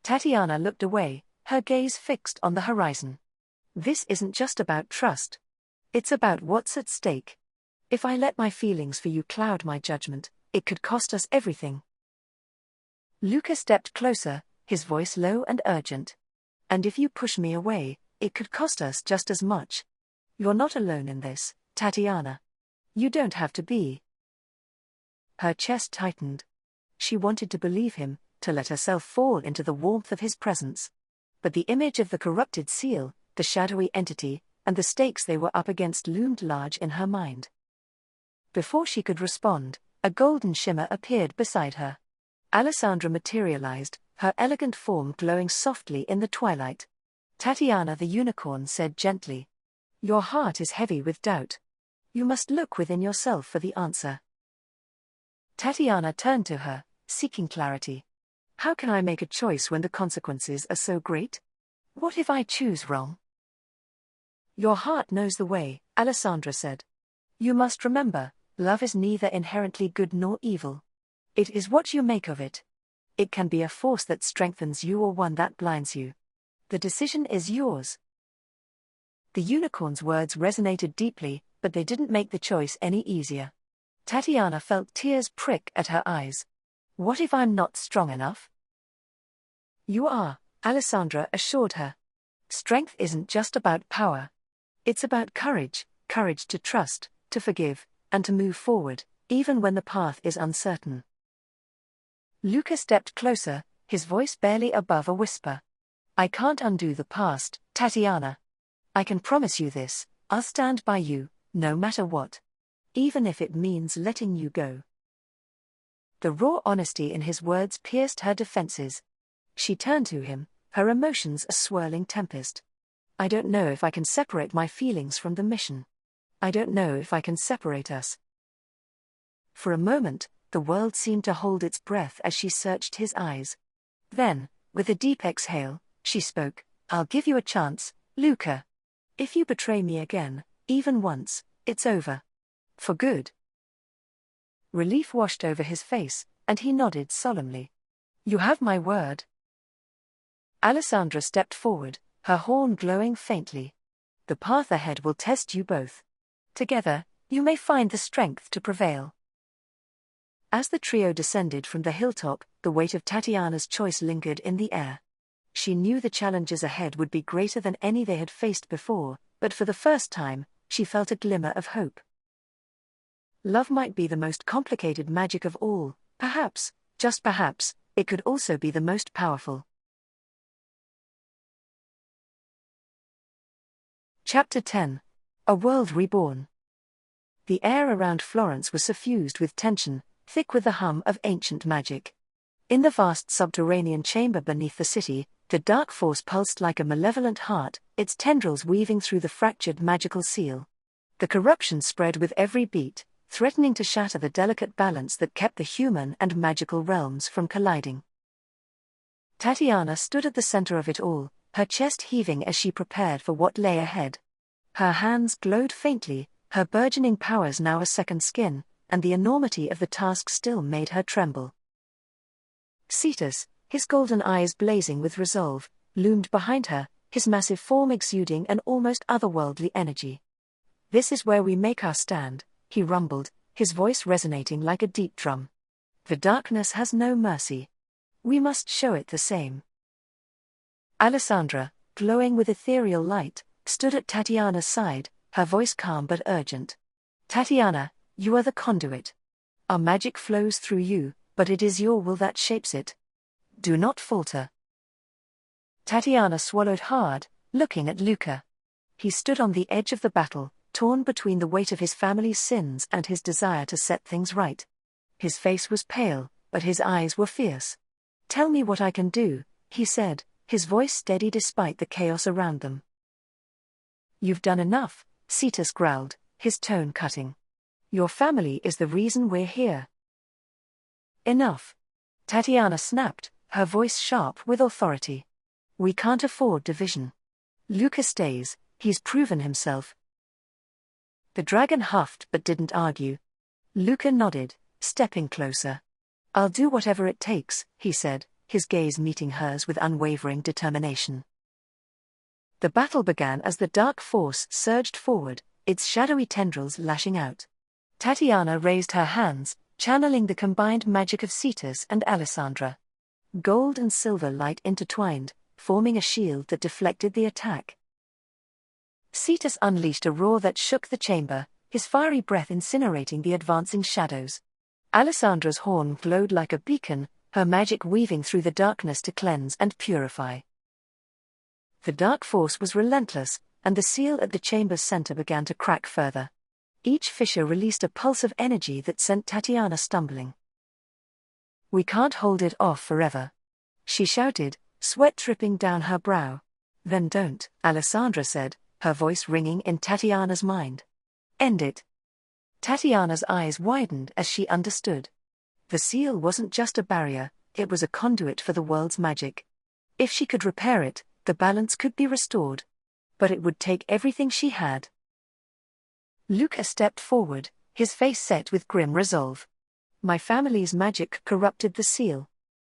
Tatiana looked away, her gaze fixed on the horizon. "This isn't just about trust. It's about what's at stake. If I let my feelings for you cloud my judgment, it could cost us everything." Luca stepped closer, his voice low and urgent. "And if you push me away, it could cost us just as much. You're not alone in this, Tatiana. You don't have to be." Her chest tightened. She wanted to believe him, to let herself fall into the warmth of his presence. But the image of the corrupted seal, the shadowy entity, and the stakes they were up against loomed large in her mind. Before she could respond, a golden shimmer appeared beside her. Alessandra materialized, her elegant form glowing softly in the twilight. Tatiana the unicorn said gently, "Your heart is heavy with doubt. You must look within yourself for the answer." Tatiana turned to her, seeking clarity. "How can I make a choice when the consequences are so great? What if I choose wrong?" "Your heart knows the way," Alessandra said. "You must remember, love is neither inherently good nor evil. It is what you make of it. It can be a force that strengthens you or one that blinds you. The decision is yours." The unicorn's words resonated deeply, but they didn't make the choice any easier. Tatiana felt tears prick at her eyes. "What if I'm not strong enough?" "You are," Alessandra assured her. "Strength isn't just about power. It's about courage, courage to trust, to forgive, and to move forward, even when the path is uncertain." Luca stepped closer, his voice barely above a whisper. "I can't undo the past, Tatiana. I can promise you this, I'll stand by you, no matter what. Even if it means letting you go." The raw honesty in his words pierced her defenses. She turned to him, her emotions a swirling tempest. "I don't know if I can separate my feelings from the mission. I don't know if I can separate us." For a moment, the world seemed to hold its breath as she searched his eyes. Then, with a deep exhale, she spoke, "I'll give you a chance, Luca. If you betray me again, even once, it's over. For good." Relief washed over his face, and he nodded solemnly. "You have my word." Alessandra stepped forward, her horn glowing faintly. "The path ahead will test you both. Together, you may find the strength to prevail." As the trio descended from the hilltop, the weight of Tatiana's choice lingered in the air. She knew the challenges ahead would be greater than any they had faced before, but for the first time, she felt a glimmer of hope. Love might be the most complicated magic of all, perhaps, just perhaps, it could also be the most powerful. Chapter 10. A World Reborn. The air around Florence was suffused with tension, thick with the hum of ancient magic. In the vast subterranean chamber beneath the city, the dark force pulsed like a malevolent heart, its tendrils weaving through the fractured magical seal. The corruption spread with every beat, threatening to shatter the delicate balance that kept the human and magical realms from colliding. Tatiana stood at the center of it all, her chest heaving as she prepared for what lay ahead. Her hands glowed faintly, her burgeoning powers now a second skin, and the enormity of the task still made her tremble. Cetus, his golden eyes blazing with resolve, loomed behind her, his massive form exuding an almost otherworldly energy. "This is where we make our stand," he rumbled, his voice resonating like a deep drum. "The darkness has no mercy. We must show it the same." Alessandra, glowing with ethereal light, stood at Tatiana's side, her voice calm but urgent. "Tatiana, you are the conduit. Our magic flows through you, but it is your will that shapes it. Do not falter." Tatiana swallowed hard, looking at Luca. He stood on the edge of the battle, torn between the weight of his family's sins and his desire to set things right. His face was pale, but his eyes were fierce. "Tell me what I can do," he said, his voice steady despite the chaos around them. "You've done enough," Cetus growled, his tone cutting. "Your family is the reason we're here." "Enough," Tatiana snapped, her voice sharp with authority. "We can't afford division. Luca stays, he's proven himself." The dragon huffed but didn't argue. Luca nodded, stepping closer. "I'll do whatever it takes," he said, his gaze meeting hers with unwavering determination. The battle began as the dark force surged forward, its shadowy tendrils lashing out. Tatiana raised her hands, channeling the combined magic of Cetus and Alessandra. Gold and silver light intertwined, forming a shield that deflected the attack. Cetus unleashed a roar that shook the chamber, his fiery breath incinerating the advancing shadows. Alessandra's horn glowed like a beacon, her magic weaving through the darkness to cleanse and purify. The dark force was relentless, and the seal at the chamber's center began to crack further. Each fissure released a pulse of energy that sent Tatiana stumbling. "We can't hold it off forever," she shouted, sweat dripping down her brow. "Then don't," Alessandra said, her voice ringing in Tatiana's mind. "End it." Tatiana's eyes widened as she understood. The seal wasn't just a barrier, it was a conduit for the world's magic. If she could repair it, the balance could be restored. But it would take everything she had. Luca stepped forward, his face set with grim resolve. "My family's magic corrupted the seal.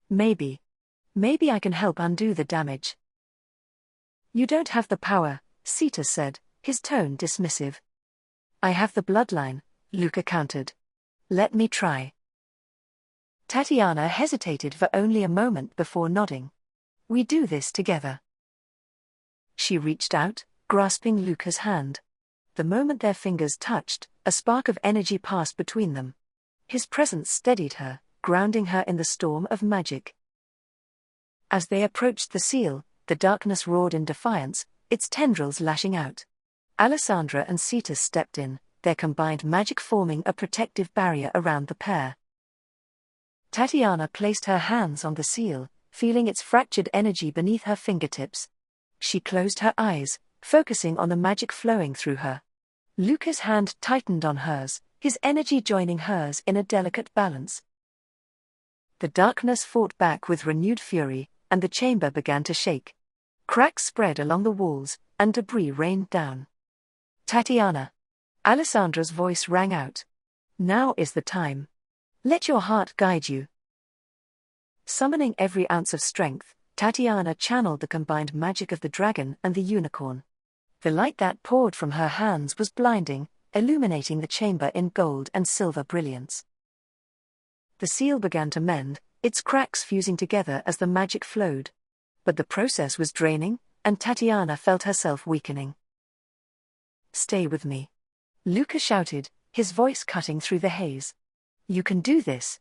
Maybe I can help undo the damage." "You don't have the power," Cetus said, his tone dismissive. "I have the bloodline," Luca countered. "Let me try." Tatiana hesitated for only a moment before nodding. "We do this together." She reached out, grasping Luca's hand. The moment their fingers touched, a spark of energy passed between them. His presence steadied her, grounding her in the storm of magic. As they approached the seal, the darkness roared in defiance, its tendrils lashing out. Alessandra and Cetus stepped in, their combined magic forming a protective barrier around the pair. Tatiana placed her hands on the seal, feeling its fractured energy beneath her fingertips. She closed her eyes, focusing on the magic flowing through her. Luca's hand tightened on hers, his energy joining hers in a delicate balance. The darkness fought back with renewed fury, and the chamber began to shake. Cracks spread along the walls, and debris rained down. "Tatiana!" Alessandra's voice rang out. "Now is the time. Let your heart guide you." Summoning every ounce of strength, Tatiana channeled the combined magic of the dragon and the unicorn. The light that poured from her hands was blinding, illuminating the chamber in gold and silver brilliance. The seal began to mend, its cracks fusing together as the magic flowed. But the process was draining, and Tatiana felt herself weakening. "Stay with me," Luca shouted, his voice cutting through the haze. "You can do this."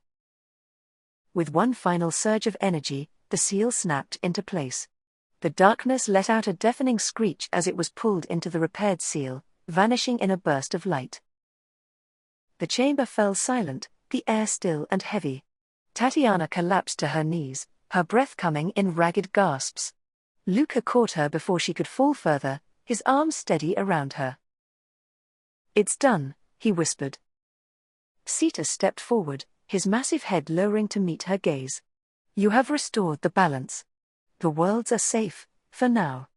With one final surge of energy, the seal snapped into place. The darkness let out a deafening screech as it was pulled into the repaired seal, vanishing in a burst of light. The chamber fell silent, the air still and heavy. Tatiana collapsed to her knees, her breath coming in ragged gasps. Luca caught her before she could fall further, his arms steady around her. "It's done," he whispered. Cetus stepped forward, his massive head lowering to meet her gaze. "You have restored the balance. The worlds are safe, for now."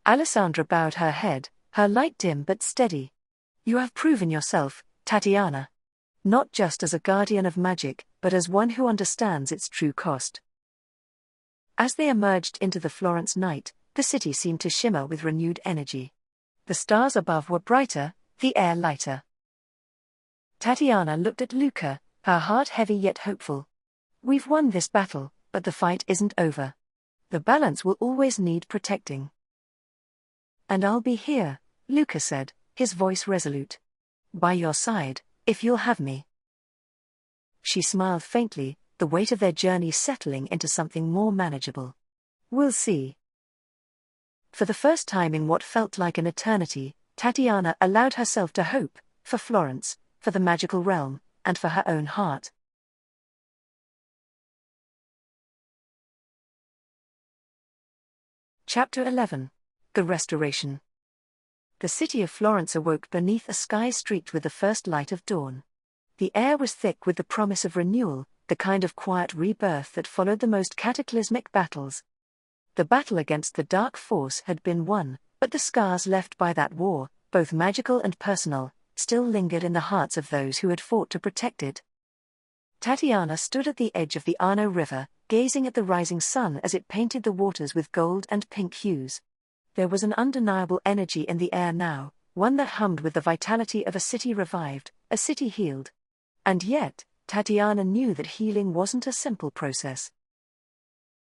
Alessandra bowed her head, her light dim but steady. "You have proven yourself, Tatiana. Not just as a guardian of magic, but as one who understands its true cost." As they emerged into the Florence night, the city seemed to shimmer with renewed energy. The stars above were brighter, the air lighter. Tatiana looked at Luca, her heart heavy yet hopeful. We've won this battle, but the fight isn't over. The balance will always need protecting. And I'll be here, Luca said, his voice resolute. By your side, if you'll have me. She smiled faintly, the weight of their journey settling into something more manageable. We'll see. For the first time in what felt like an eternity, Tatiana allowed herself to hope, for Florence, for the magical realm, and for her own heart. Chapter 11. The Restoration. The city of Florence awoke beneath a sky streaked with the first light of dawn. The air was thick with the promise of renewal, the kind of quiet rebirth that followed the most cataclysmic battles. The battle against the dark force had been won, but the scars left by that war, both magical and personal, still lingered in the hearts of those who had fought to protect it. Tatiana stood at the edge of the Arno River, gazing at the rising sun as it painted the waters with gold and pink hues. There was an undeniable energy in the air now, one that hummed with the vitality of a city revived, a city healed. And yet, Tatiana knew that healing wasn't a simple process.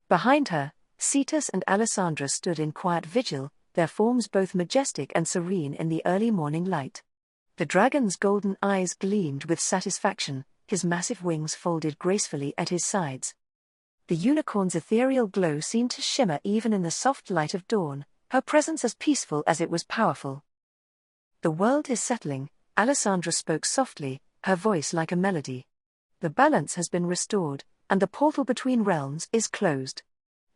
Behind her, Cetus and Alessandra stood in quiet vigil, their forms both majestic and serene in the early morning light. The dragon's golden eyes gleamed with satisfaction, his massive wings folded gracefully at his sides. The unicorn's ethereal glow seemed to shimmer even in the soft light of dawn, her presence as peaceful as it was powerful. The world is settling, Alessandra spoke softly, her voice like a melody. The balance has been restored, and the portal between realms is closed.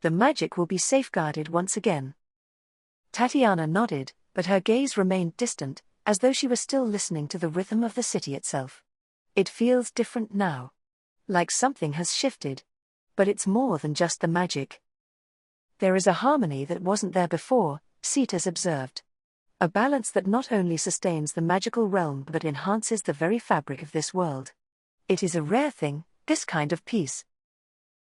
The magic will be safeguarded once again. Tatiana nodded, but her gaze remained distant, as though she were still listening to the rhythm of the city itself. It feels different now. Like something has shifted. But it's more than just the magic. There is a harmony that wasn't there before, Cetus observed. A balance that not only sustains the magical realm but enhances the very fabric of this world. It is a rare thing, this kind of peace.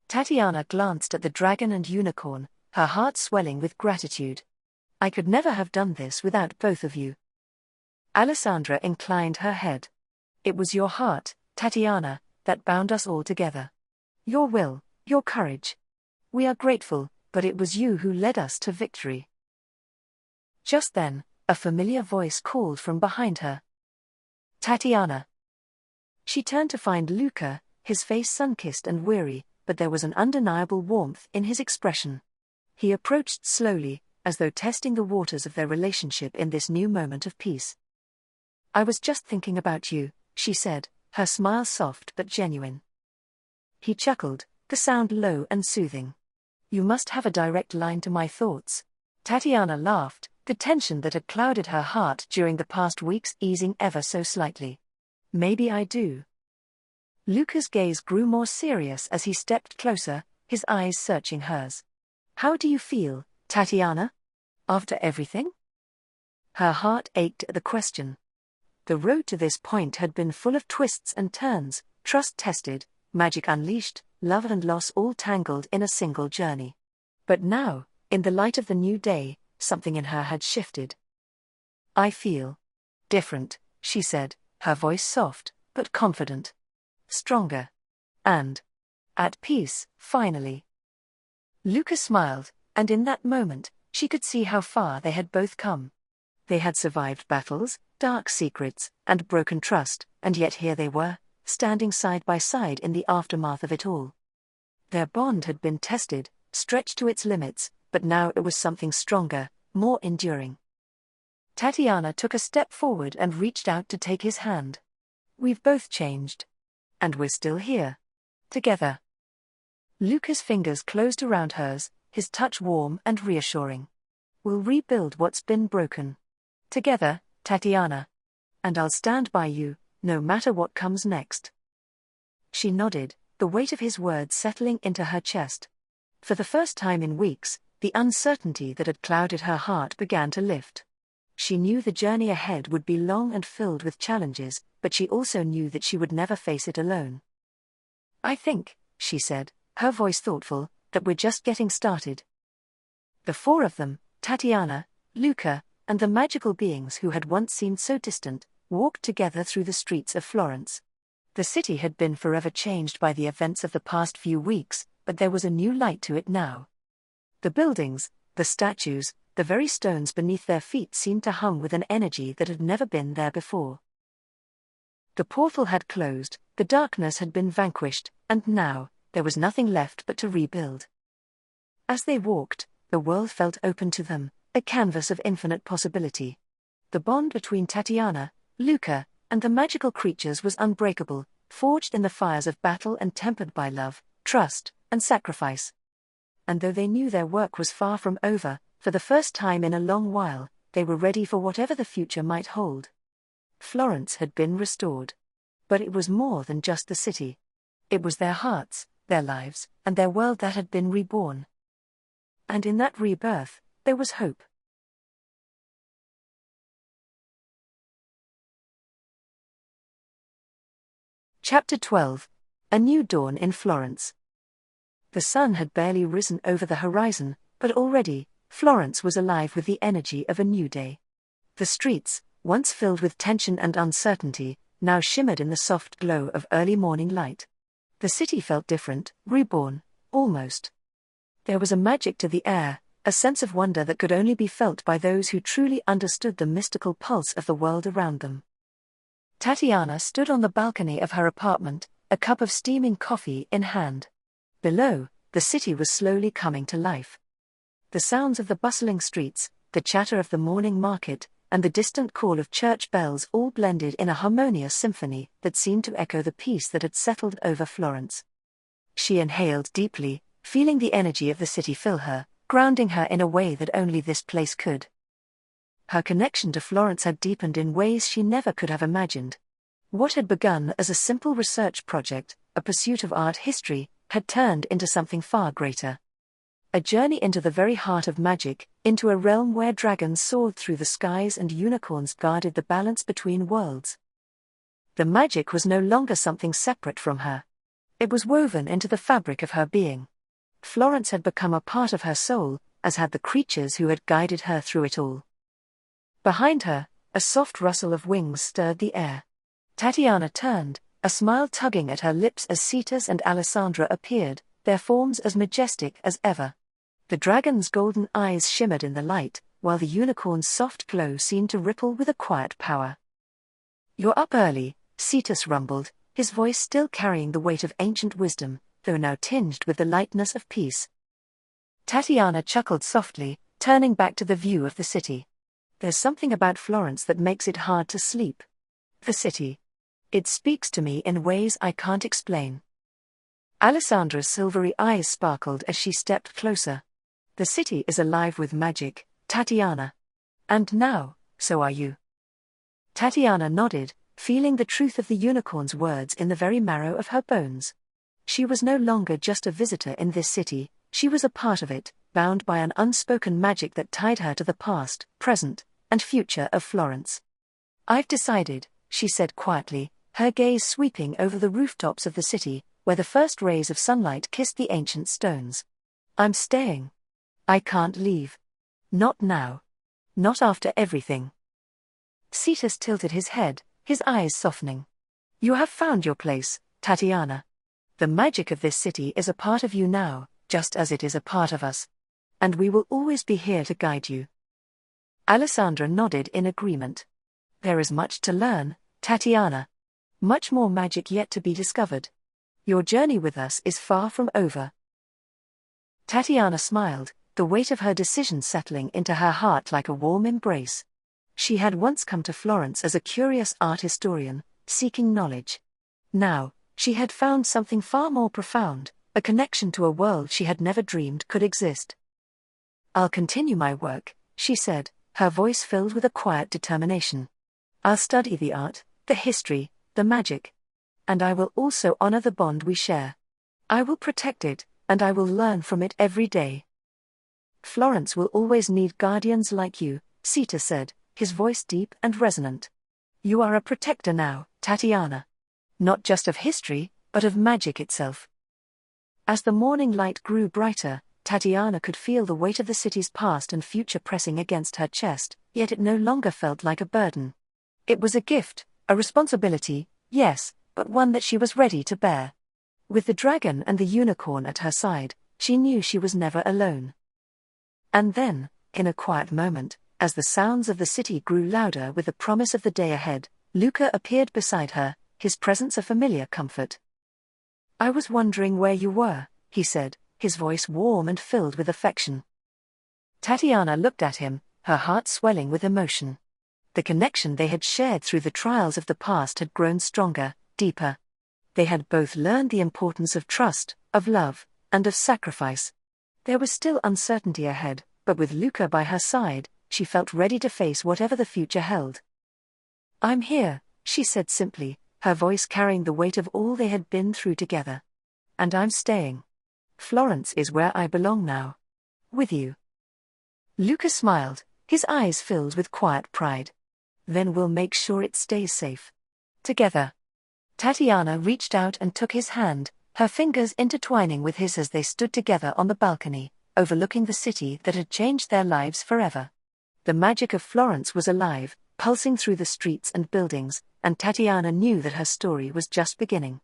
Tatiana glanced at the dragon and unicorn, her heart swelling with gratitude. I could never have done this without both of you. Alessandra inclined her head. It was your heart, Tatiana, that bound us all together. Your will, your courage. We are grateful, but it was you who led us to victory. Just then, a familiar voice called from behind her. Tatiana. She turned to find Luca, his face sun-kissed and weary, but there was an undeniable warmth in his expression. He approached slowly, as though testing the waters of their relationship in this new moment of peace. I was just thinking about you, she said, her smile soft but genuine. He chuckled, the sound low and soothing. You must have a direct line to my thoughts. Tatiana laughed, the tension that had clouded her heart during the past weeks easing ever so slightly. Maybe I do. Luca's gaze grew more serious as he stepped closer, his eyes searching hers. How do you feel, Tatiana? After everything? Her heart ached at the question. The road to this point had been full of twists and turns, trust tested, magic unleashed, love and loss all tangled in a single journey. But now, in the light of the new day, something in her had shifted. I feel different, she said, her voice soft, but confident. Stronger. And at peace, finally. Luca smiled, and in that moment, she could see how far they had both come. They had survived battles, dark secrets, and broken trust, and yet here they were, standing side by side in the aftermath of it all. Their bond had been tested, stretched to its limits, but now it was something stronger, more enduring. Tatiana took a step forward and reached out to take his hand. We've both changed. And we're still here. Together. Luca's fingers closed around hers, his touch warm and reassuring. We'll rebuild what's been broken. Together, Tatiana. And I'll stand by you, no matter what comes next. She nodded, the weight of his words settling into her chest. For the first time in weeks, the uncertainty that had clouded her heart began to lift. She knew the journey ahead would be long and filled with challenges, but she also knew that she would never face it alone. I think, she said, her voice thoughtful, that we're just getting started. The four of them, Tatiana, Luca, and the magical beings who had once seemed so distant, walked together through the streets of Florence. The city had been forever changed by the events of the past few weeks, but there was a new light to it now. The buildings, the statues, the very stones beneath their feet seemed to hum with an energy that had never been there before. The portal had closed, the darkness had been vanquished, and now, there was nothing left but to rebuild. As they walked, the world felt open to them, a canvas of infinite possibility. The bond between Tatiana, Luca, and the magical creatures was unbreakable, forged in the fires of battle and tempered by love, trust, and sacrifice. And though they knew their work was far from over, for the first time in a long while, they were ready for whatever the future might hold. Florence had been restored. But it was more than just the city. It was their hearts, their lives, and their world that had been reborn. And in that rebirth, there was hope. Chapter 12. A New Dawn in Florence. The sun had barely risen over the horizon, but already, Florence was alive with the energy of a new day. The streets, once filled with tension and uncertainty, now shimmered in the soft glow of early morning light. The city felt different, reborn, almost. There was a magic to the air, a sense of wonder that could only be felt by those who truly understood the mystical pulse of the world around them. Tatiana stood on the balcony of her apartment, a cup of steaming coffee in hand. Below, the city was slowly coming to life. The sounds of the bustling streets, the chatter of the morning market, and the distant call of church bells all blended in a harmonious symphony that seemed to echo the peace that had settled over Florence. She inhaled deeply, feeling the energy of the city fill her, grounding her in a way that only this place could. Her connection to Florence had deepened in ways she never could have imagined. What had begun as a simple research project, a pursuit of art history, had turned into something far greater. A journey into the very heart of magic, into a realm where dragons soared through the skies and unicorns guarded the balance between worlds. The magic was no longer something separate from her. It was woven into the fabric of her being. Florence had become a part of her soul, as had the creatures who had guided her through it all. Behind her, a soft rustle of wings stirred the air. Tatiana turned, a smile tugging at her lips as Cetus and Alessandra appeared, their forms as majestic as ever. The dragon's golden eyes shimmered in the light, while the unicorn's soft glow seemed to ripple with a quiet power. "You're up early," Cetus rumbled, his voice still carrying the weight of ancient wisdom, though now tinged with the lightness of peace. Tatiana chuckled softly, turning back to the view of the city. "There's something about Florence that makes it hard to sleep. The city. It speaks to me in ways I can't explain." Alessandra's silvery eyes sparkled as she stepped closer. "The city is alive with magic, Tatiana. And now, so are you." Tatiana nodded, feeling the truth of the unicorn's words in the very marrow of her bones. She was no longer just a visitor in this city, she was a part of it, bound by an unspoken magic that tied her to the past, present, and future of Florence. "I've decided," she said quietly, her gaze sweeping over the rooftops of the city, where the first rays of sunlight kissed the ancient stones. "I'm staying. I can't leave. Not now. Not after everything." Cetus tilted his head, his eyes softening. "You have found your place, Tatiana. The magic of this city is a part of you now, just as it is a part of us. And we will always be here to guide you." Alessandra nodded in agreement. "There is much to learn, Tatiana. Much more magic yet to be discovered. Your journey with us is far from over." Tatiana smiled, the weight of her decision settling into her heart like a warm embrace. She had once come to Florence as a curious art historian, seeking knowledge. Now, she had found something far more profound, a connection to a world she had never dreamed could exist. "I'll continue my work," she said, her voice filled with a quiet determination. "I'll study the art, the history, the magic. And I will also honor the bond we share. I will protect it, and I will learn from it every day." "Florence will always need guardians like you," Cetus said, his voice deep and resonant. "You are a protector now, Tatiana. Not just of history, but of magic itself." As the morning light grew brighter, Tatiana could feel the weight of the city's past and future pressing against her chest, yet it no longer felt like a burden. It was a gift, a responsibility, yes, but one that she was ready to bear. With the dragon and the unicorn at her side, she knew she was never alone. And then, in a quiet moment, as the sounds of the city grew louder with the promise of the day ahead, Luca appeared beside her, his presence a familiar comfort. "I was wondering where you were," he said, his voice warm and filled with affection. Tatiana looked at him, her heart swelling with emotion. The connection they had shared through the trials of the past had grown stronger, deeper. They had both learned the importance of trust, of love, and of sacrifice. There was still uncertainty ahead, but with Luca by her side, she felt ready to face whatever the future held. "I'm here," she said simply, her voice carrying the weight of all they had been through together. "And I'm staying. Florence is where I belong now. With you." Luca smiled, his eyes filled with quiet pride. "Then we'll make sure it stays safe. Together." Tatiana reached out and took his hand, her fingers intertwining with his as they stood together on the balcony, overlooking the city that had changed their lives forever. The magic of Florence was alive, pulsing through the streets and buildings, and Tatiana knew that her story was just beginning.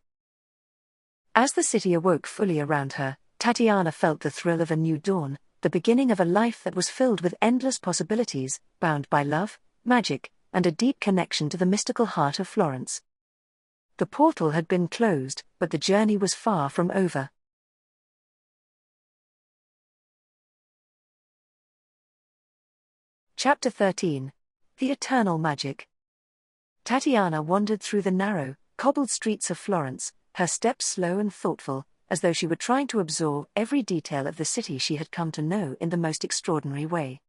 As the city awoke fully around her, Tatiana felt the thrill of a new dawn, the beginning of a life that was filled with endless possibilities, bound by love, magic, and a deep connection to the mystical heart of Florence. The portal had been closed, but the journey was far from over. Chapter 13. The Eternal Magic. Tatiana wandered through the narrow, cobbled streets of Florence, her steps slow and thoughtful, as though she were trying to absorb every detail of the city she had come to know in the most extraordinary way.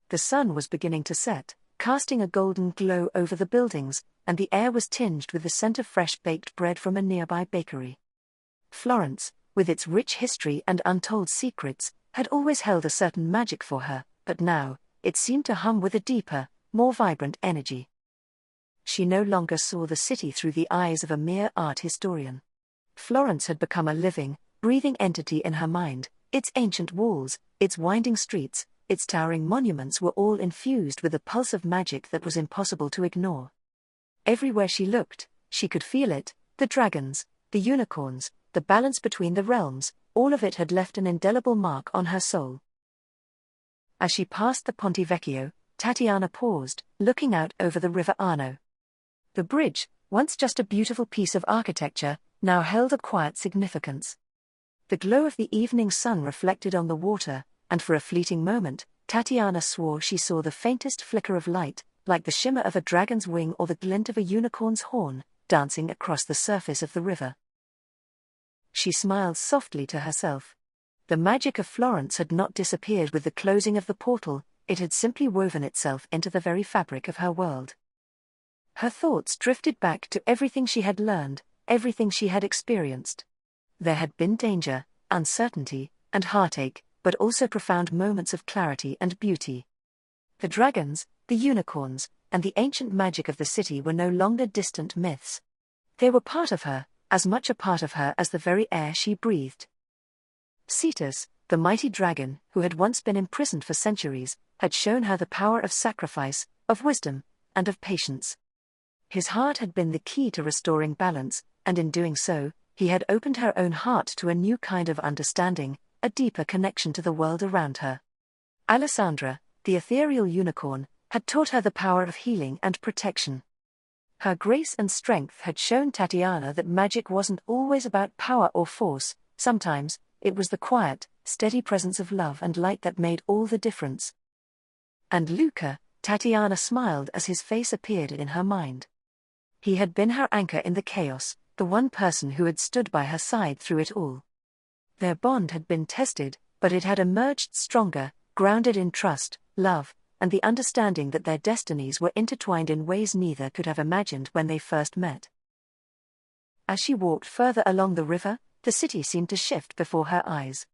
The sun was beginning to set, casting a golden glow over the buildings, and the air was tinged with the scent of fresh baked bread from a nearby bakery. Florence, with its rich history and untold secrets, had always held a certain magic for her, but now, it seemed to hum with a deeper, more vibrant energy. She no longer saw the city through the eyes of a mere art historian. Florence had become a living, breathing entity in her mind. Its ancient walls, its winding streets, its towering monuments were all infused with a pulse of magic that was impossible to ignore. Everywhere she looked, she could feel it: the dragons, the unicorns, the balance between the realms, all of it had left an indelible mark on her soul. As she passed the Ponte Vecchio, Tatiana paused, looking out over the River Arno. The bridge, once just a beautiful piece of architecture, now held a quiet significance. The glow of the evening sun reflected on the water, and for a fleeting moment, Tatiana swore she saw the faintest flicker of light, like the shimmer of a dragon's wing or the glint of a unicorn's horn, dancing across the surface of the river. She smiled softly to herself. The magic of Florence had not disappeared with the closing of the portal, it had simply woven itself into the very fabric of her world. Her thoughts drifted back to everything she had learned, everything she had experienced. There had been danger, uncertainty, and heartache, but also profound moments of clarity and beauty. The dragons, the unicorns, and the ancient magic of the city were no longer distant myths. They were part of her, as much a part of her as the very air she breathed. Cetus, the mighty dragon, who had once been imprisoned for centuries, had shown her the power of sacrifice, of wisdom, and of patience. His heart had been the key to restoring balance, and in doing so, he had opened her own heart to a new kind of understanding, a deeper connection to the world around her. Alessandra, the ethereal unicorn, had taught her the power of healing and protection. Her grace and strength had shown Tatiana that magic wasn't always about power or force. Sometimes, it was the quiet, steady presence of love and light that made all the difference. And Luca, Tatiana smiled as his face appeared in her mind. He had been her anchor in the chaos, the one person who had stood by her side through it all. Their bond had been tested, but it had emerged stronger, grounded in trust, love, and the understanding that their destinies were intertwined in ways neither could have imagined when they first met. As she walked further along the river, the city seemed to shift before her eyes.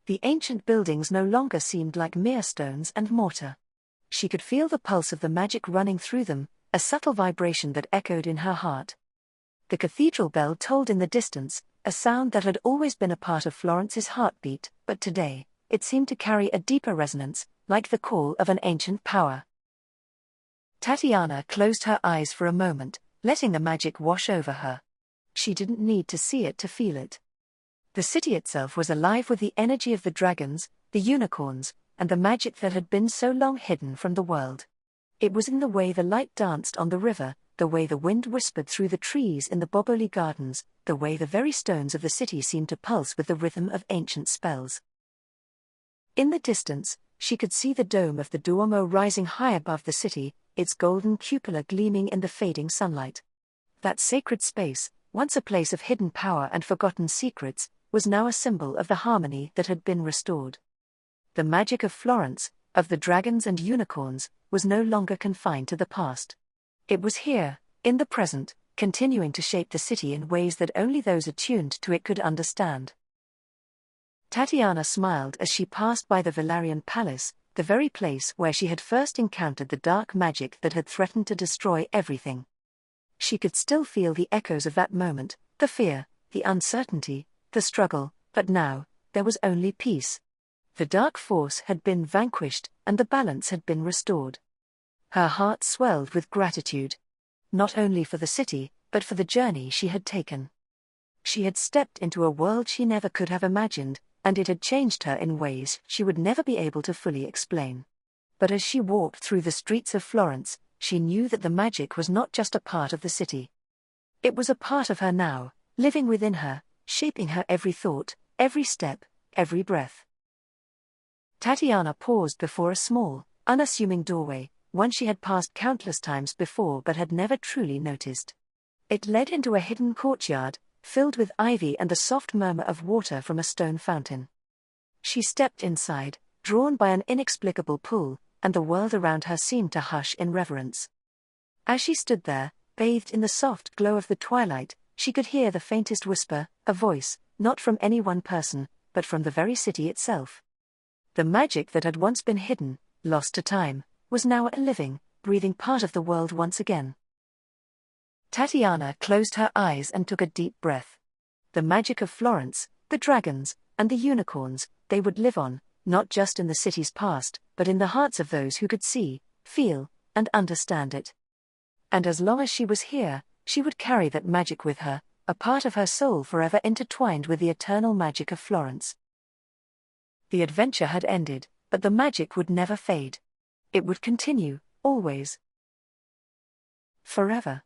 The ancient buildings no longer seemed like mere stones and mortar. She could feel the pulse of the magic running through them, a subtle vibration that echoed in her heart. The cathedral bell tolled in the distance, a sound that had always been a part of Florence's heartbeat, but today, it seemed to carry a deeper resonance, like the call of an ancient power. Tatiana closed her eyes for a moment, letting the magic wash over her. She didn't need to see it to feel it. The city itself was alive with the energy of the dragons, the unicorns, and the magic that had been so long hidden from the world. It was in the way the light danced on the river, the way the wind whispered through the trees in the Boboli gardens, the way the very stones of the city seemed to pulse with the rhythm of ancient spells. In the distance, she could see the dome of the Duomo rising high above the city, its golden cupola gleaming in the fading sunlight. That sacred space, once a place of hidden power and forgotten secrets, was now a symbol of the harmony that had been restored. The magic of Florence, of the dragons and unicorns, was no longer confined to the past. It was here, in the present, continuing to shape the city in ways that only those attuned to it could understand. Tatiana smiled as she passed by the Valerian Palace, the very place where she had first encountered the dark magic that had threatened to destroy everything. She could still feel the echoes of that moment, the fear, the uncertainty, the struggle, but now, there was only peace. The dark force had been vanquished, and the balance had been restored. Her heart swelled with gratitude. Not only for the city, but for the journey she had taken. She had stepped into a world she never could have imagined, and it had changed her in ways she would never be able to fully explain. But as she walked through the streets of Florence, she knew that the magic was not just a part of the city. It was a part of her now, living within her, shaping her every thought, every step, every breath. Tatiana paused before a small, unassuming doorway, one she had passed countless times before but had never truly noticed. It led into a hidden courtyard, filled with ivy and the soft murmur of water from a stone fountain. She stepped inside, drawn by an inexplicable pull, and the world around her seemed to hush in reverence. As she stood there, bathed in the soft glow of the twilight, she could hear the faintest whisper, a voice, not from any one person, but from the very city itself. The magic that had once been hidden, lost to time, was now a living, breathing part of the world once again. Tatiana closed her eyes and took a deep breath. The magic of Florence, the dragons, and the unicorns, they would live on, not just in the city's past, but in the hearts of those who could see, feel, and understand it. And as long as she was here, she would carry that magic with her, a part of her soul forever intertwined with the eternal magic of Florence. The adventure had ended, but the magic would never fade. It would continue, always. Forever.